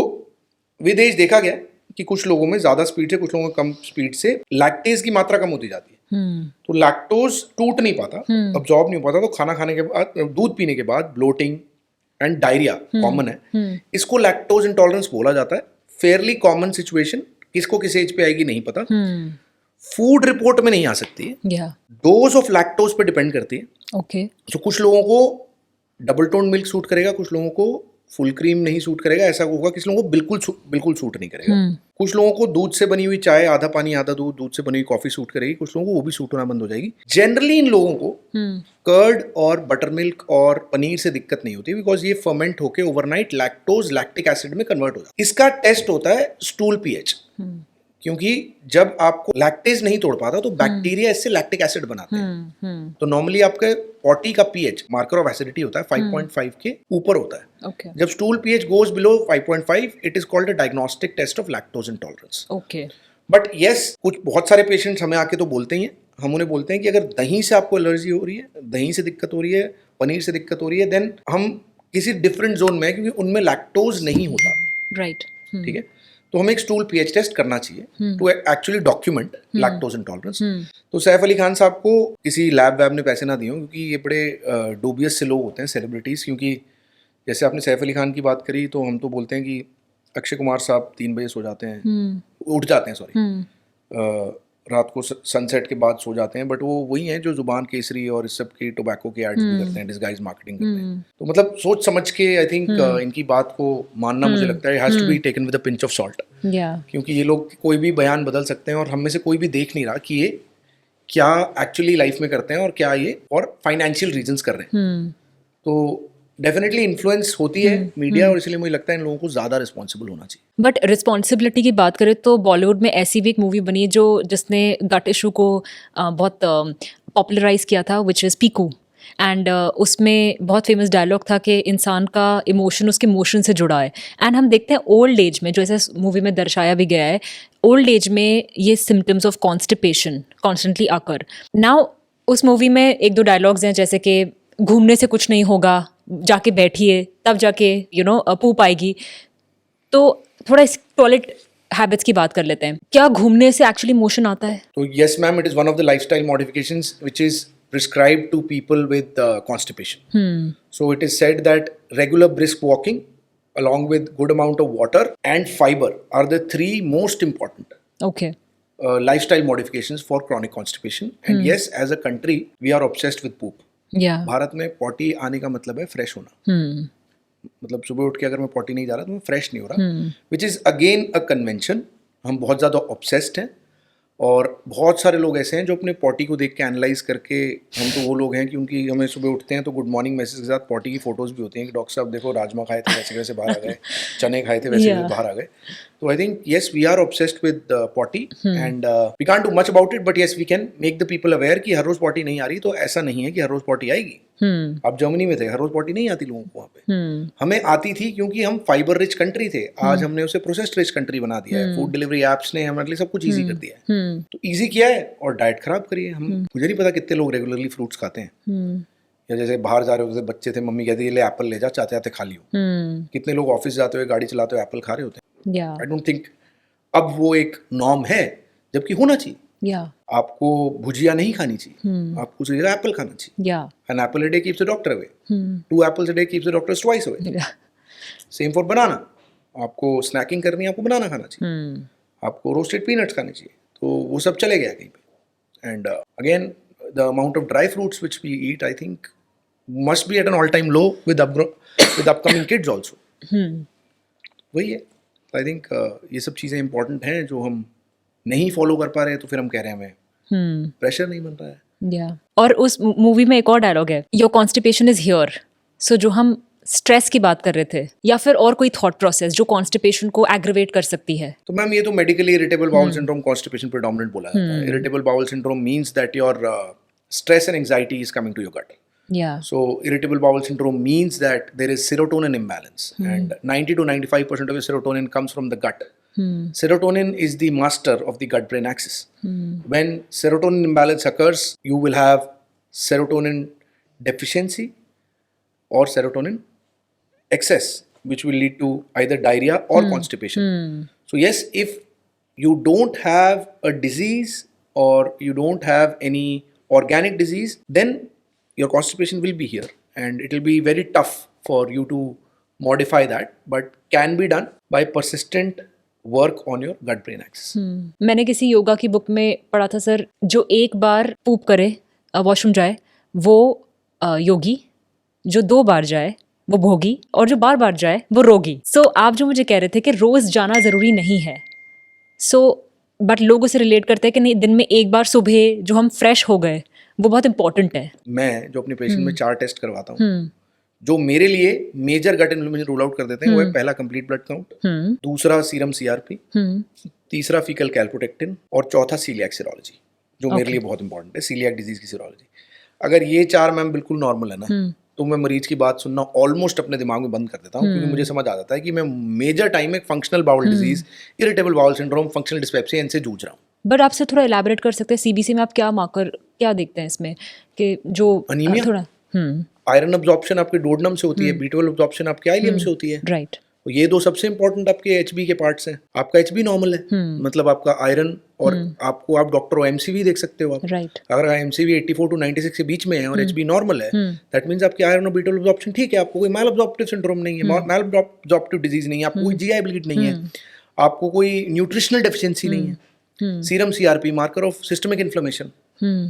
विद एज देखा गया कि कुछ लोगों में ज्यादा स्पीड से, कुछ लोगों में कम स्पीड से लैक्टेज की मात्रा कम होती जाती है। तो लैक्टोज टूट नहीं पाता, अब्जॉर्ब नहीं हो पाता, तो खाना खाने के बाद, दूध पीने के बाद ब्लोटिंग एंड डायरिया कॉमन है। इसको लैक्टोज इंटॉलरेंस बोला जाता है। फेयरली कॉमन सिचुएशन, किसको किस एज पे आएगी नहीं पता। फूड रिपोर्ट में नहीं आ सकती है, या डोज ऑफ लैक्टोज पे डिपेंड करती है। ओके तो कुछ लोगों को डबल टोन मिल्क सूट करेगा, कुछ लोगों को फुल क्रीम नहीं सूट करेगा, ऐसा होगा किसी लोगों को बिल्कुल सूट नहीं करेगा। कुछ लोगों को दूध से बनी हुई चाय, आधा पानी आधा दूध, दूध से बनी हुई कॉफी सूट करेगी, कुछ लोगों को वो भी सूट होना बंद हो जाएगी। जनरली इन लोगों को कर्ड और बटर मिल्क और पनीर से दिक्कत नहीं होती, बिकॉज ये फर्मेंट होके ओवरनाइट लैक्टोज लैक्टिक एसिड में कन्वर्ट हो जाता है। इसका टेस्ट होता है स्टूल पीएच, क्योंकि जब आपको लैक्टेज नहीं तोड़ पाता तो बैक्टीरिया इससे लैक्टिक एसिड बनाते हैं। तो नॉर्मली आपके पॉटी का पीएच, मार्कर ऑफ एसिडिटी होता है 5.5 के ऊपर होता है। ओके जब stool pH goes below 5.5, it is called a diagnostic test of lactose intolerance. Okay but yes, कुछ बहुत सारे पेशेंट्स हमें आके तो बोलते ही हैं, हम उन्हें बोलते हैं कि अगर दही से आपको एलर्जी हो रही है, दही से दिक्कत हो रही है, पनीर से दिक्कत हो रही है, देन हम किसी डिफरेंट जोन में है, क्योंकि उनमें लैक्टोज नहीं होता। राइट ठीक है, तो हमें एक स्टूल पीएच टेस्ट करना चाहिए to actually document lactose intolerance. तो सैफ अली खान साहब को किसी लैब वैब ने पैसे ना दिए हों, क्योंकि ये बड़े डूबियस से लोग होते हैं, सेलिब्रिटीज। क्योंकि जैसे आपने सैफ अली खान की बात करी, तो हम तो बोलते हैं कि अक्षय कुमार साहब 3 बजे सो जाते हैं, उठ जाते हैं, सॉरी, रात को सनसेट के बाद सो जाते हैं, बट वो वही हैं जो जुबान केसरी और इस सब की टोबैको के एड्स भी करते हैं, डिस्गाइज मार्केटिंग करते हैं। तो मतलब सोच समझ के आई थिंक इनकी बात को मानना मुझे लगता है has to be taken with a pinch of salt, या क्योंकि ये लोग कोई भी बयान बदल सकते हैं और हम में से कोई भी देख नहीं रहा कि ये क्या एक्चुअली लाइफ में करते हैं और क्या ये और फाइनेंशियल रीजंस कर रहे हैं। तो डेफिनेटली इन्फ्लुएंस होती है मीडिया, और इसलिए मुझे लगता है इन लोगों को ज़्यादा रिस्पॉन्सिबल होना चाहिए। बट रिस्पॉन्सिबिलिटी की बात करें तो बॉलीवुड में ऐसी भी एक मूवी बनी है जिसने गट इशू को बहुत पॉपुलराइज किया था, विच इज़ पीकू। एंड उसमें बहुत फेमस डायलॉग था कि इंसान का इमोशन उसके मोशन से जुड़ा है। एंड हम देखते हैं ओल्ड एज में, जो ऐसा मूवी में दर्शाया भी गया है, ओल्ड एज में ये सिम्टम्स ऑफ कॉन्स्टिपेशन कॉन्स्टेंटली आकर। नाउ उस मूवी में 1-2 डायलॉग्स हैं, जैसे कि घूमने से कुछ नहीं होगा, जाके बैठिए तब जाके पूप आएगी। तो थोड़ा इस टॉयलेट हैबिट्स की बात कर लेते हैं। क्या घूमने से एक्चुअली मोशन आता है? So yes, ma'am, it is one of the lifestyle modifications which is prescribed to people with constipation. So it is said that regular brisk walking, along with good amount of water and fiber, are the 3 most important okay lifestyle modifications for chronic constipation. And yes, as a country, we are obsessed with poop. या भारत में potty आने का मतलब है fresh होना। मतलब सुबह उठ के अगर मैं पॉटी नहीं जा रहा तो मैं फ्रेश नहीं हो रहा, which is again a convention. हम बहुत ज़्यादा ऑब्सेस्ड हैं, और बहुत सारे लोग ऐसे हैं जो अपने पॉटी को देख के एनालाइज करके, हम तो वो लोग हैं कि उनकी हमें सुबह उठते हैं तो गुड मॉर्निंग मैसेज के साथ पॉटी की फोटोज़ भी होती हैं कि डॉक्टर साहब देखो राजमा खाए थे वैसे वैसे बाहर आ गए, चने खाए थे वैसे वैसे बाहर आ गए। तो I think yes, we are obsessed with potty, and we can't do much about it, but yes we can make the people aware कि हर रोज़ पॉटी नहीं आ रही, तो ऐसा नहीं है कि हर रोज़ पॉटी आएगी। आप जर्मनी में थे, हर रोज पॉटी नहीं आती लोगों को वहाँ पे। हमें आती थी क्योंकि हम फाइबर रिच कंट्री थे, आज हमने उसे प्रोसेस्ड रिच कंट्री बना दिया है। फूड डिलीवरी एप्स ने हमारे लिए सब कुछ इजी कर दिया है। तो इजी किया है और डाइट खराब करी है। हम मुझे नहीं पता कितने लोग रेगुलरली फ्रूट्स खाते हैं, या जैसे बाहर जा रहे होते थे बच्चे थे, मम्मी कहती है ले एप्पल ले जा, चाहते चाहते खा लियो। कितने लोग ऑफिस जाते हुए गाड़ी चलाते हुए एप्पल खा रहे होते हैं। या आई डोंट थिंक अब वो एक नॉर्म है, जबकि होना चाहिए। या आपको भुजिया नहीं खानी चाहिए, आपको उसकी जगह एप्पल खाना चाहिए। या An apple a day keeps the doctor away. 2 apples a day keeps the doctor twice away. Same for banana. आपको स्नैकिंग करनी है, आपको बनाना खाना चाहिए, आपको रोस्टेड पीनट्स खाने चाहिए, तो वो सब चले गया कहीं पे। And again the amount of dry fruits which we eat I think must be at an all time low with upcoming kids also. वही है, आई थिंक ये सब चीज़ें इंपॉर्टेंट हैं जो हम नहीं फॉलो कर पा रहे हैं, तो फिर हम कह रहे हैं हमें प्रेशर नहीं बन रहा है। या और उस मूवी में एक और डायलॉग है, योर कॉन्स्टिपेशन इज हियर। सो जो हम स्ट्रेस की बात कर रहे थे, या फिर और कोई थॉट प्रोसेस जो कॉन्स्टिपेशन को एग्रीवेट कर सकती है। तो मैम ये तो medically irritable bowel syndrome constipation predominant बोला जाता है। Irritable bowel syndrome means that your stress and anxiety is coming to your gut. या So irritable bowel syndrome means that there is serotonin imbalance, and 90 to 95% of your serotonin comes from the gut. Serotonin is the master of the gut-brain axis. When serotonin imbalance occurs, you will have serotonin deficiency or serotonin excess, which will lead to either diarrhea or constipation. So yes, if you don't have a disease or you don't have any organic disease, then your constipation will be here, and it will be very tough for you to modify that, but can be done by persistent work on your gut brain axis. मैंने किसी योगा की book में पढ़ा था sir, जो एक बार पूप करे, washroom जाए, वो योगी, जो 2 बार जाए वो भोगी, और जो बार बार जाए वो रोगी. सो आप जो मुझे कह रहे थे कि रोज जाना जरूरी नहीं है, सो बट लोग उसे रिलेट करते हैं कि नहीं, दिन में एक बार सुबह जो हम फ्रेश हो गए वो बहुत इंपॉर्टेंट है. मैं जो अपने पेशेंट में 4 टेस्ट करवाता हूँ, जो मेरे लिए मेजर गट इन्फ्लेमेशन रूल आउट कर देते हैं, वो है पहला कंप्लीट ब्लड काउंट, दूसरा सीरम सीआरपी, तीसरा फीकल कैल्प्रोटेक्टिन, और चौथा सीलियाक सीरोलॉजी, जो मेरे लिए बहुत इंपॉर्टेंट है, सीलियाक डिजीज की सीरोलॉजी. अगर ये 4 मैम बिल्कुल नॉर्मल है ना, तो मैं मरीज की बात सुनना ऑलमोस्ट अपने दिमाग में बंद कर देता हूँ, क्योंकि मुझे समझ आ जाता है कि मैं मेजर टाइम में functional bowel disease, irritable bowel syndrome, functional dyspepsia, इनसे जूझ रहा हूँ. बट आपसे थोड़ा इलैबोरेट कर सकते हैं, सीबीसी में आप क्या मार्कर क्या देखते हैं इसमें, कि जो अनीमिया, थोड़ा आयरन अब्जॉर्प्शन आपके डोडनम से होती है, B12 अब्जॉर्प्शन आपके आइलियम से होती है. राइट. तो ये 2 सबसे इंपॉर्टेंट आपके एचबी के पार्ट्स हैं. आपका एचबी नॉर्मल है, मतलब आपका आयरन, और आपको आप डॉक्टर एमसीवी देख सकते हो आप. राइट. अगर एमसीवी 84 to 96 के बीच में है और एचबी नॉर्मल है, दैट मींस आपके आयरन और B12 अब्जॉर्प्शन ठीक है, आपको कोई मैल अब्जॉर्प्टिव सिंड्रोम नहीं है, मैल अब्जॉर्प्टिव डिजीज नहीं है, आपको कोई जीआई ब्लीड नहीं है, आपको कोई न्यूट्रिशनल डेफिशिएंसी नहीं है. Serum CRP marker of systemic inflammation,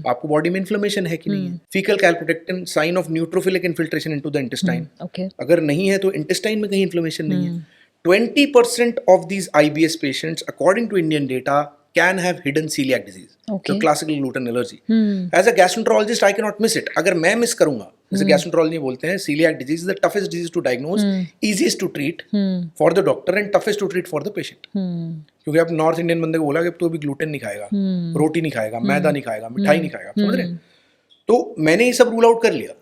आपको बॉडी में इन्फ्लेमेशन है कि नहीं है. Faecal calprotectin sign of neutrophilic infiltration into the intestine, okay. अगर नहीं है तो इंटेस्टाइन में कहीं इन्फ्लेमेशन नहीं है. 20% of these IBS patients, according to Indian data, can have hidden celiac disease, Okay. the classical gluten allergy. As a gastroenterologist, I cannot miss it. अगर मैं मिस करूंगा, जैसे gastroenterology बोलते हैं, celiac disease is the toughest disease to diagnose, easiest to treat for the doctor and toughest to treat for the patient. क्योंकि आप north Indian बंदे को बोला कि तो अभी ग्लूटेन नहीं खाएगा, रोटी नहीं खाएगा, मैदा नहीं खाएगा, मिठाई नहीं खाएगा, समझ रहे हैं? तो मैंने ये सब रूल आउट कर लिया.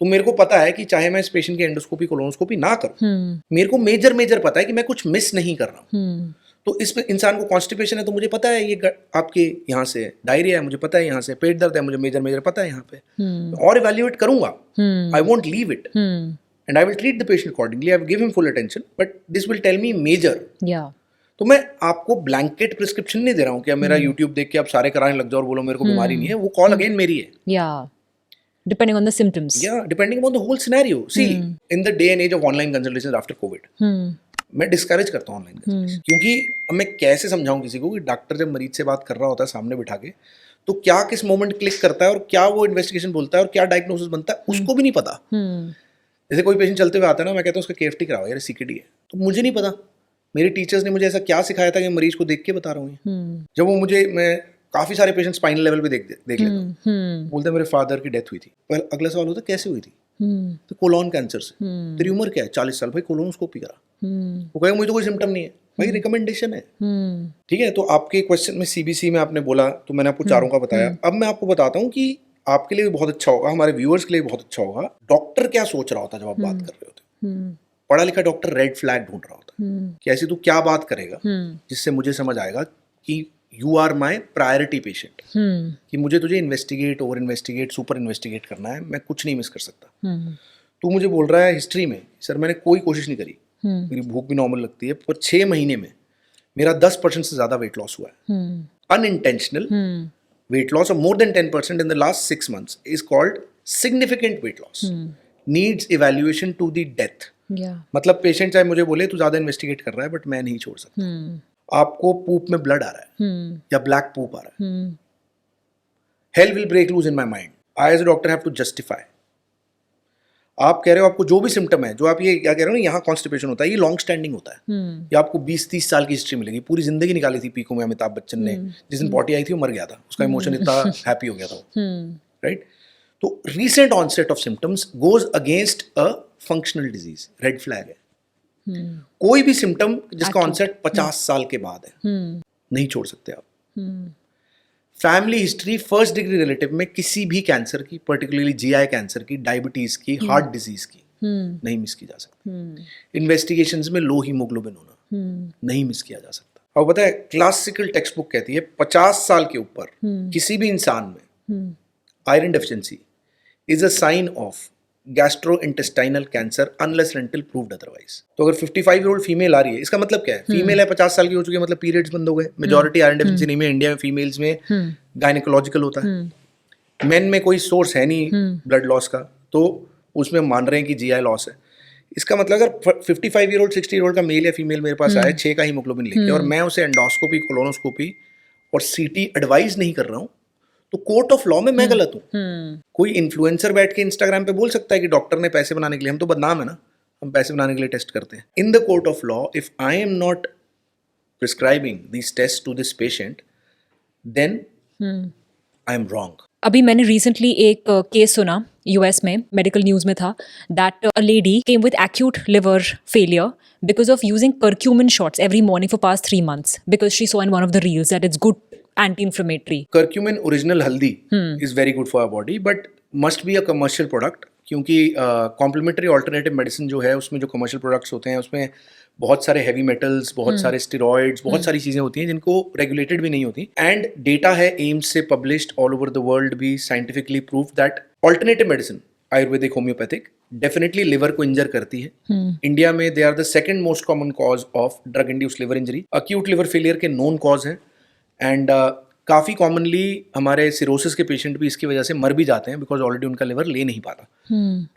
तो मेरे को पता है कि चाहे मैं इस पेशेंट की एंडोस्कोपी कोलोनोस्कोपी ना करूं, मेरे को मेजर पता है कि मैं कुछ मिस नहीं कर रहा हूं. तो इस पे इंसान को कॉन्स्टिपेशन है तो मुझे पता है ये आपके यहाँ से डायरिया है, मुझे पता है यहाँ से पेट दर्द है, मुझे मेजर पता है यहाँ पे, और इवैल्यूएट करूंगा. I won't leave it and I will treat the patient accordingly. I will give him full attention, but this will tell me major. तो मैं आपको ब्लैंकेट प्रिस्क्रिप्शन नहीं दे रहा हूँ कि मेरा यूट्यूब देख के आप सारे कराने लग जाओ और बोलो मेरे को बीमारी नहीं है. वो कॉल अगेन मेरी है. Depending on the symptoms. Yeah, depending on the whole scenario. See, in the day and age of online consultations after COVID, मैं डिस्करेज करता हूँ ऑनलाइन कंसल्टेशन, क्योंकि अब मैं कैसे समझाऊं किसी को कि डॉक्टर जब मरीज से बात कर रहा होता है सामने बिठा के, तो क्या किस मोमेंट क्लिक करता है और क्या वो इन्वेस्टिगेशन बोलता है और क्या डायग्नोसिस बनता है, उसको भी नहीं पता. जैसे कोई पेशेंट चलते हुए आता है ना, मैं कहता हूँ उसका केएफटी कराओ यार, सीकेडी है. तो मुझे नहीं पता, मेरे टीचर्स ने मुझे ऐसा क्या सिखाया था कि मरीज को देख के बता रहा हूँ. जब वो मुझे, मैं काफी सारे पेशेंट स्पाइनल लेवल पे देख लेता हूँ, बोलते हैं मेरे फादर की डेथ हुई थी. पहले अगला सवाल होता है कैसे हुई थी, तो कोलोन कैंसर से. तेरी उम्र क्या है? 40 साल. भाई कोलोनोस्कोपी करा. वो कहेगा मुझे तो कोई सिम्टम नहीं है. भाई रिकमेंडेशन है, ठीक है. तो आपके क्वेश्चन में सीबीसी में आपने बोला, तो मैंने आपको चारों का बताया. अब मैं आपको बताता हूँ कि आपके लिए भी बहुत अच्छा होगा, हमारे व्यूअर्स के लिए बहुत अच्छा होगा. डॉक्टर क्या सोच रहा होता है जब आप बात कर रहे होते? पढ़ा लिखा डॉक्टर रेड फ्लैग ढूंढ रहा होता है कि ऐसी तू क्या बात करेगा जिससे मुझे समझ आएगा कि you are my priority patient, कि मुझे तुझे investigate, over investigate, super investigate करना है, मैं कुछ नहीं मिस कर सकता. तू मुझे बोल रहा है हिस्ट्री में, सर मैंने कोई कोशिश नहीं करी, मेरी भूख भी नॉर्मल लगती है, पर 6 महीने में मेरा 10% से ज्यादा वेट लॉस हुआ है. Unintentional weight loss of more than 10% in the last 6 months is called significant weight loss, needs evaluation to the death. मतलब पेशेंट चाहे मुझे बोले तू ज्यादा इन्वेस्टिगेट कर रहा है, बट मैं नहीं छोड़ सकता. आपको पूप में ब्लड आ रहा है या ब्लैक पूप आ रहा है, hell will break loose in my mind. I as a doctor have to justify. आप कह रहे हो आपको जो भी सिम्टम है, जो आप ये क्या कह रहे हो ना, यहाँ कॉन्स्टिपेशन होता है, ये लॉन्ग स्टैंडिंग होता है. ये आपको 20-30 साल की हिस्ट्री मिलेगी. पूरी जिंदगी निकाली थी पीको में अमिताभ बच्चन ने. जिस दिन पॉटी आई थी वो मर गया था, उसका इमोशन इतना हैप्पी हो गया था, राइट. तो recent onset of symptoms goes against a functional disease, red flag है. कोई भी सिम्टम जिसका ऑनसेट 50 साल के बाद है, नहीं छोड़ सकते आप. Family history first degree relative में किसी भी कैंसर की, पर्टिकुलरली जीआई कैंसर की, डायबिटीज की, हार्ट डिजीज की, नहीं मिस की जा सकती. इन्वेस्टिगेशंस में लो हीमोग्लोबिन होना नहीं मिस किया जा सकता. और पता है क्लासिकल टेक्स्ट बुक कहती है 50 साल के ऊपर किसी भी इंसान में iron deficiency is a sign of gastrointestinal cancer unless until proved otherwise. तो अगर 55-year-old फीमेल आ रही है, इसका मतलब क्या है? फीमेल है, 50 साल की हो चुकी है, मतलब पीरियड्स बंद हो गए. मेजॉरिटी आयरन डेफिशिएंसी नहीं में इंडिया में फीमेल्स में गायनेकोलॉजिकल होता है. मेन में कोई सोर्स है नहीं ब्लड लॉस का, तो उसमें मान रहे हैं कि जीआई लॉस है. इसका मतलब अगर 55 ईयर ओल्ड 60 ईयर ओल्ड का मेल या फीमेल मेरे पास आया 6 का हीमोग्लोबिन लेके और मैं उसे एंडोस्कोपी कोलोनोस्कोपी और सीटी एडवाइज नहीं कर रहा हूँ, तो कोर्ट ऑफ लॉ में मैं गलत हूँ। कोई इन्फ्लुएंसर बैठ के इंस्टाग्राम पे बोल सकता है कि डॉक्टर ने पैसे बनाने के लिए, हम तो बदनाम है ना, हम पैसे बनाने के लिए टेस्ट करते हैं। In the court of law, if I am not prescribing this test to this patient, then I am wrong. अभी मैंने रिसेंटली एक केस सुना यूएस में, मेडिकल न्यूज़ में था, that a lady came with acute liver failure because of using curcumin shots every morning for past 3 months because she saw in one of the reels that it's good anti-inflammatory. Curcumin original haldi is very good for our body, but must be a commercial product, क्योंकि complementary alternative medicine जो है उसमें जो commercial products होते हैं उसमें बहुत सारे हैवी मेटल्स, बहुत सारे स्टेरॉइड्स, बहुत सारी चीज़ें होती हैं जिनको रेगुलेटेड भी नहीं होती। एंड डेटा है एम्स से published all over the world भी scientifically prove that alternative medicine Ayurvedic homeopathic definitely liver को इंजर करती है। इंडिया में they are the second most common cause of drug induced liver injury. Acute liver failure के known cause हैं and काफ़ी commonly हमारे cirrhosis के पेशेंट भी इसकी वजह से मर भी जाते हैं बिकॉज ऑलरेडी उनका लिवर ले नहीं पाता।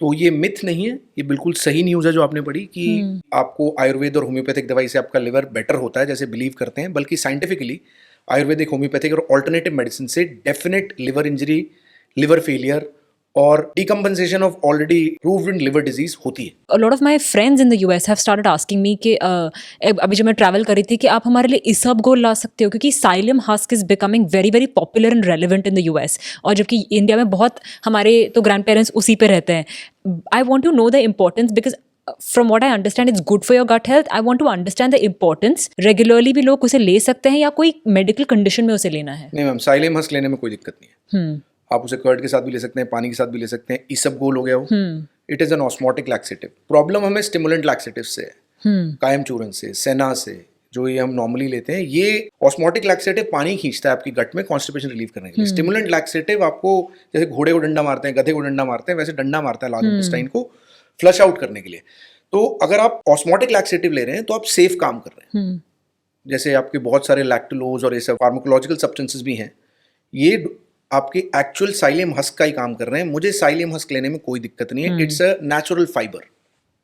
तो ये मिथ नहीं है, ये बिल्कुल सही न्यूज़ है जो आपने पढ़ी कि आपको आयुर्वेद और होम्योपैथिक दवाई से आपका लिवर बेटर होता है जैसे बिलीव करते हैं, बल्कि साइंटिफिकली आयुर्वेदिक, होम्योपैथिक और ऑल्टरनेटिव मेडिसिन से definite liver injury, liver failure और decompensation of already proved liver disease होती है। A lot of my friends in the US have started asking me कि अभी जब मैं ट्रैवल कर रही थी कि आप हमारे लिए इसबगोल ला सकते हो, क्योंकि psyllium husk is becoming very very popular and relevant in the US, और जबकि इंडिया में बहुत हमारे तो ग्रैंड पेरेंट्स उसी पे रहते हैं। I want to know the importance because from what I understand, it's good for your gut health. I want to understand the importance. Regularly भी लोग उसे ले सकते हैं या कोई मेडिकल कंडीशन में उसे लेना है? नहीं मैम, साइलियम हस्क लेने में कोई दिक्कत नहीं है। आप उसे कर्ड के साथ भी ले सकते हैं, पानी के साथ भी ले सकते हैं। इसबगोल हो गया वो, it is an osmotic laxative. Problem हमें स्टिमुलेंट लैक्सेटिव से है, कायम चूरन से, सेना से, जो ये हम नॉर्मली लेते हैं। ये ऑस्मोटिक लैक्सेटिव पानी खींचता है आपकी गट में कॉन्स्टिपेशन रिलीव करने के लिए। स्टिमुलेंट लैक्सेटिव आपको जैसे घोड़े को डंडा मारते हैं, गधे को डंडा मारते हैं, वैसे डंडा मारता है लार्ज इंटेस्टाइन को फ्लश आउट करने के लिए। तो अगर आप ऑस्मोटिक लैक्सेटिव ले रहे हैं तो आप सेफ काम कर रहे हैं। जैसे आपके बहुत सारे लैक्टुलोज और ये सब फार्माकोलॉजिकल सब्सटेंसेस भी हैं, ये आपके एक्चुअल साइलियम हस्क का ही काम कर रहे हैं। मुझे साइलियम हस्क लेने में कोई दिक्कत नहीं है। It's a natural fibre.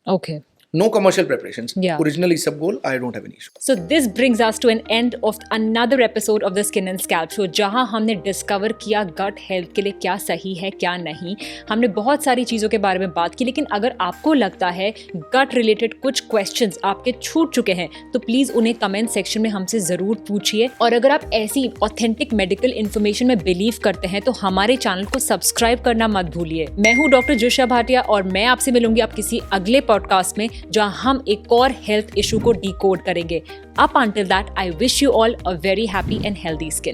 Okay. No commercial preparations. Yeah. Original isabgol, I don't have any issue. So this brings us to an end of another episode of the Skin and Scalp Show, जहां हमने discover किया gut health के लिए क्या सही है क्या नहीं। हमने बहुत सारी चीज़ों के बारे में बात की, लेकिन अगर आपको लगता है गट रिलेटेड कुछ क्वेश्चंस आपके छूट चुके हैं तो प्लीज़ उन्हें कमेंट सेक्शन में हमसे ज़रूर पूछिए। और अगर आप ऐसी ऑथेंटिक मेडिकल इन्फॉर्मेशन में बिलीव करते हैं तो हमारे चैनल को सब्सक्राइब करना मत भूलिए। मैं हूँ डॉक्टर जोशिया भाटिया और मैं आपसे मिलूंगी आप किसी अगले पॉडकास्ट में जहां हम एक और हेल्थ इशू को डिकोड करेंगे। Up until that, I wish you all a very happy and healthy skin.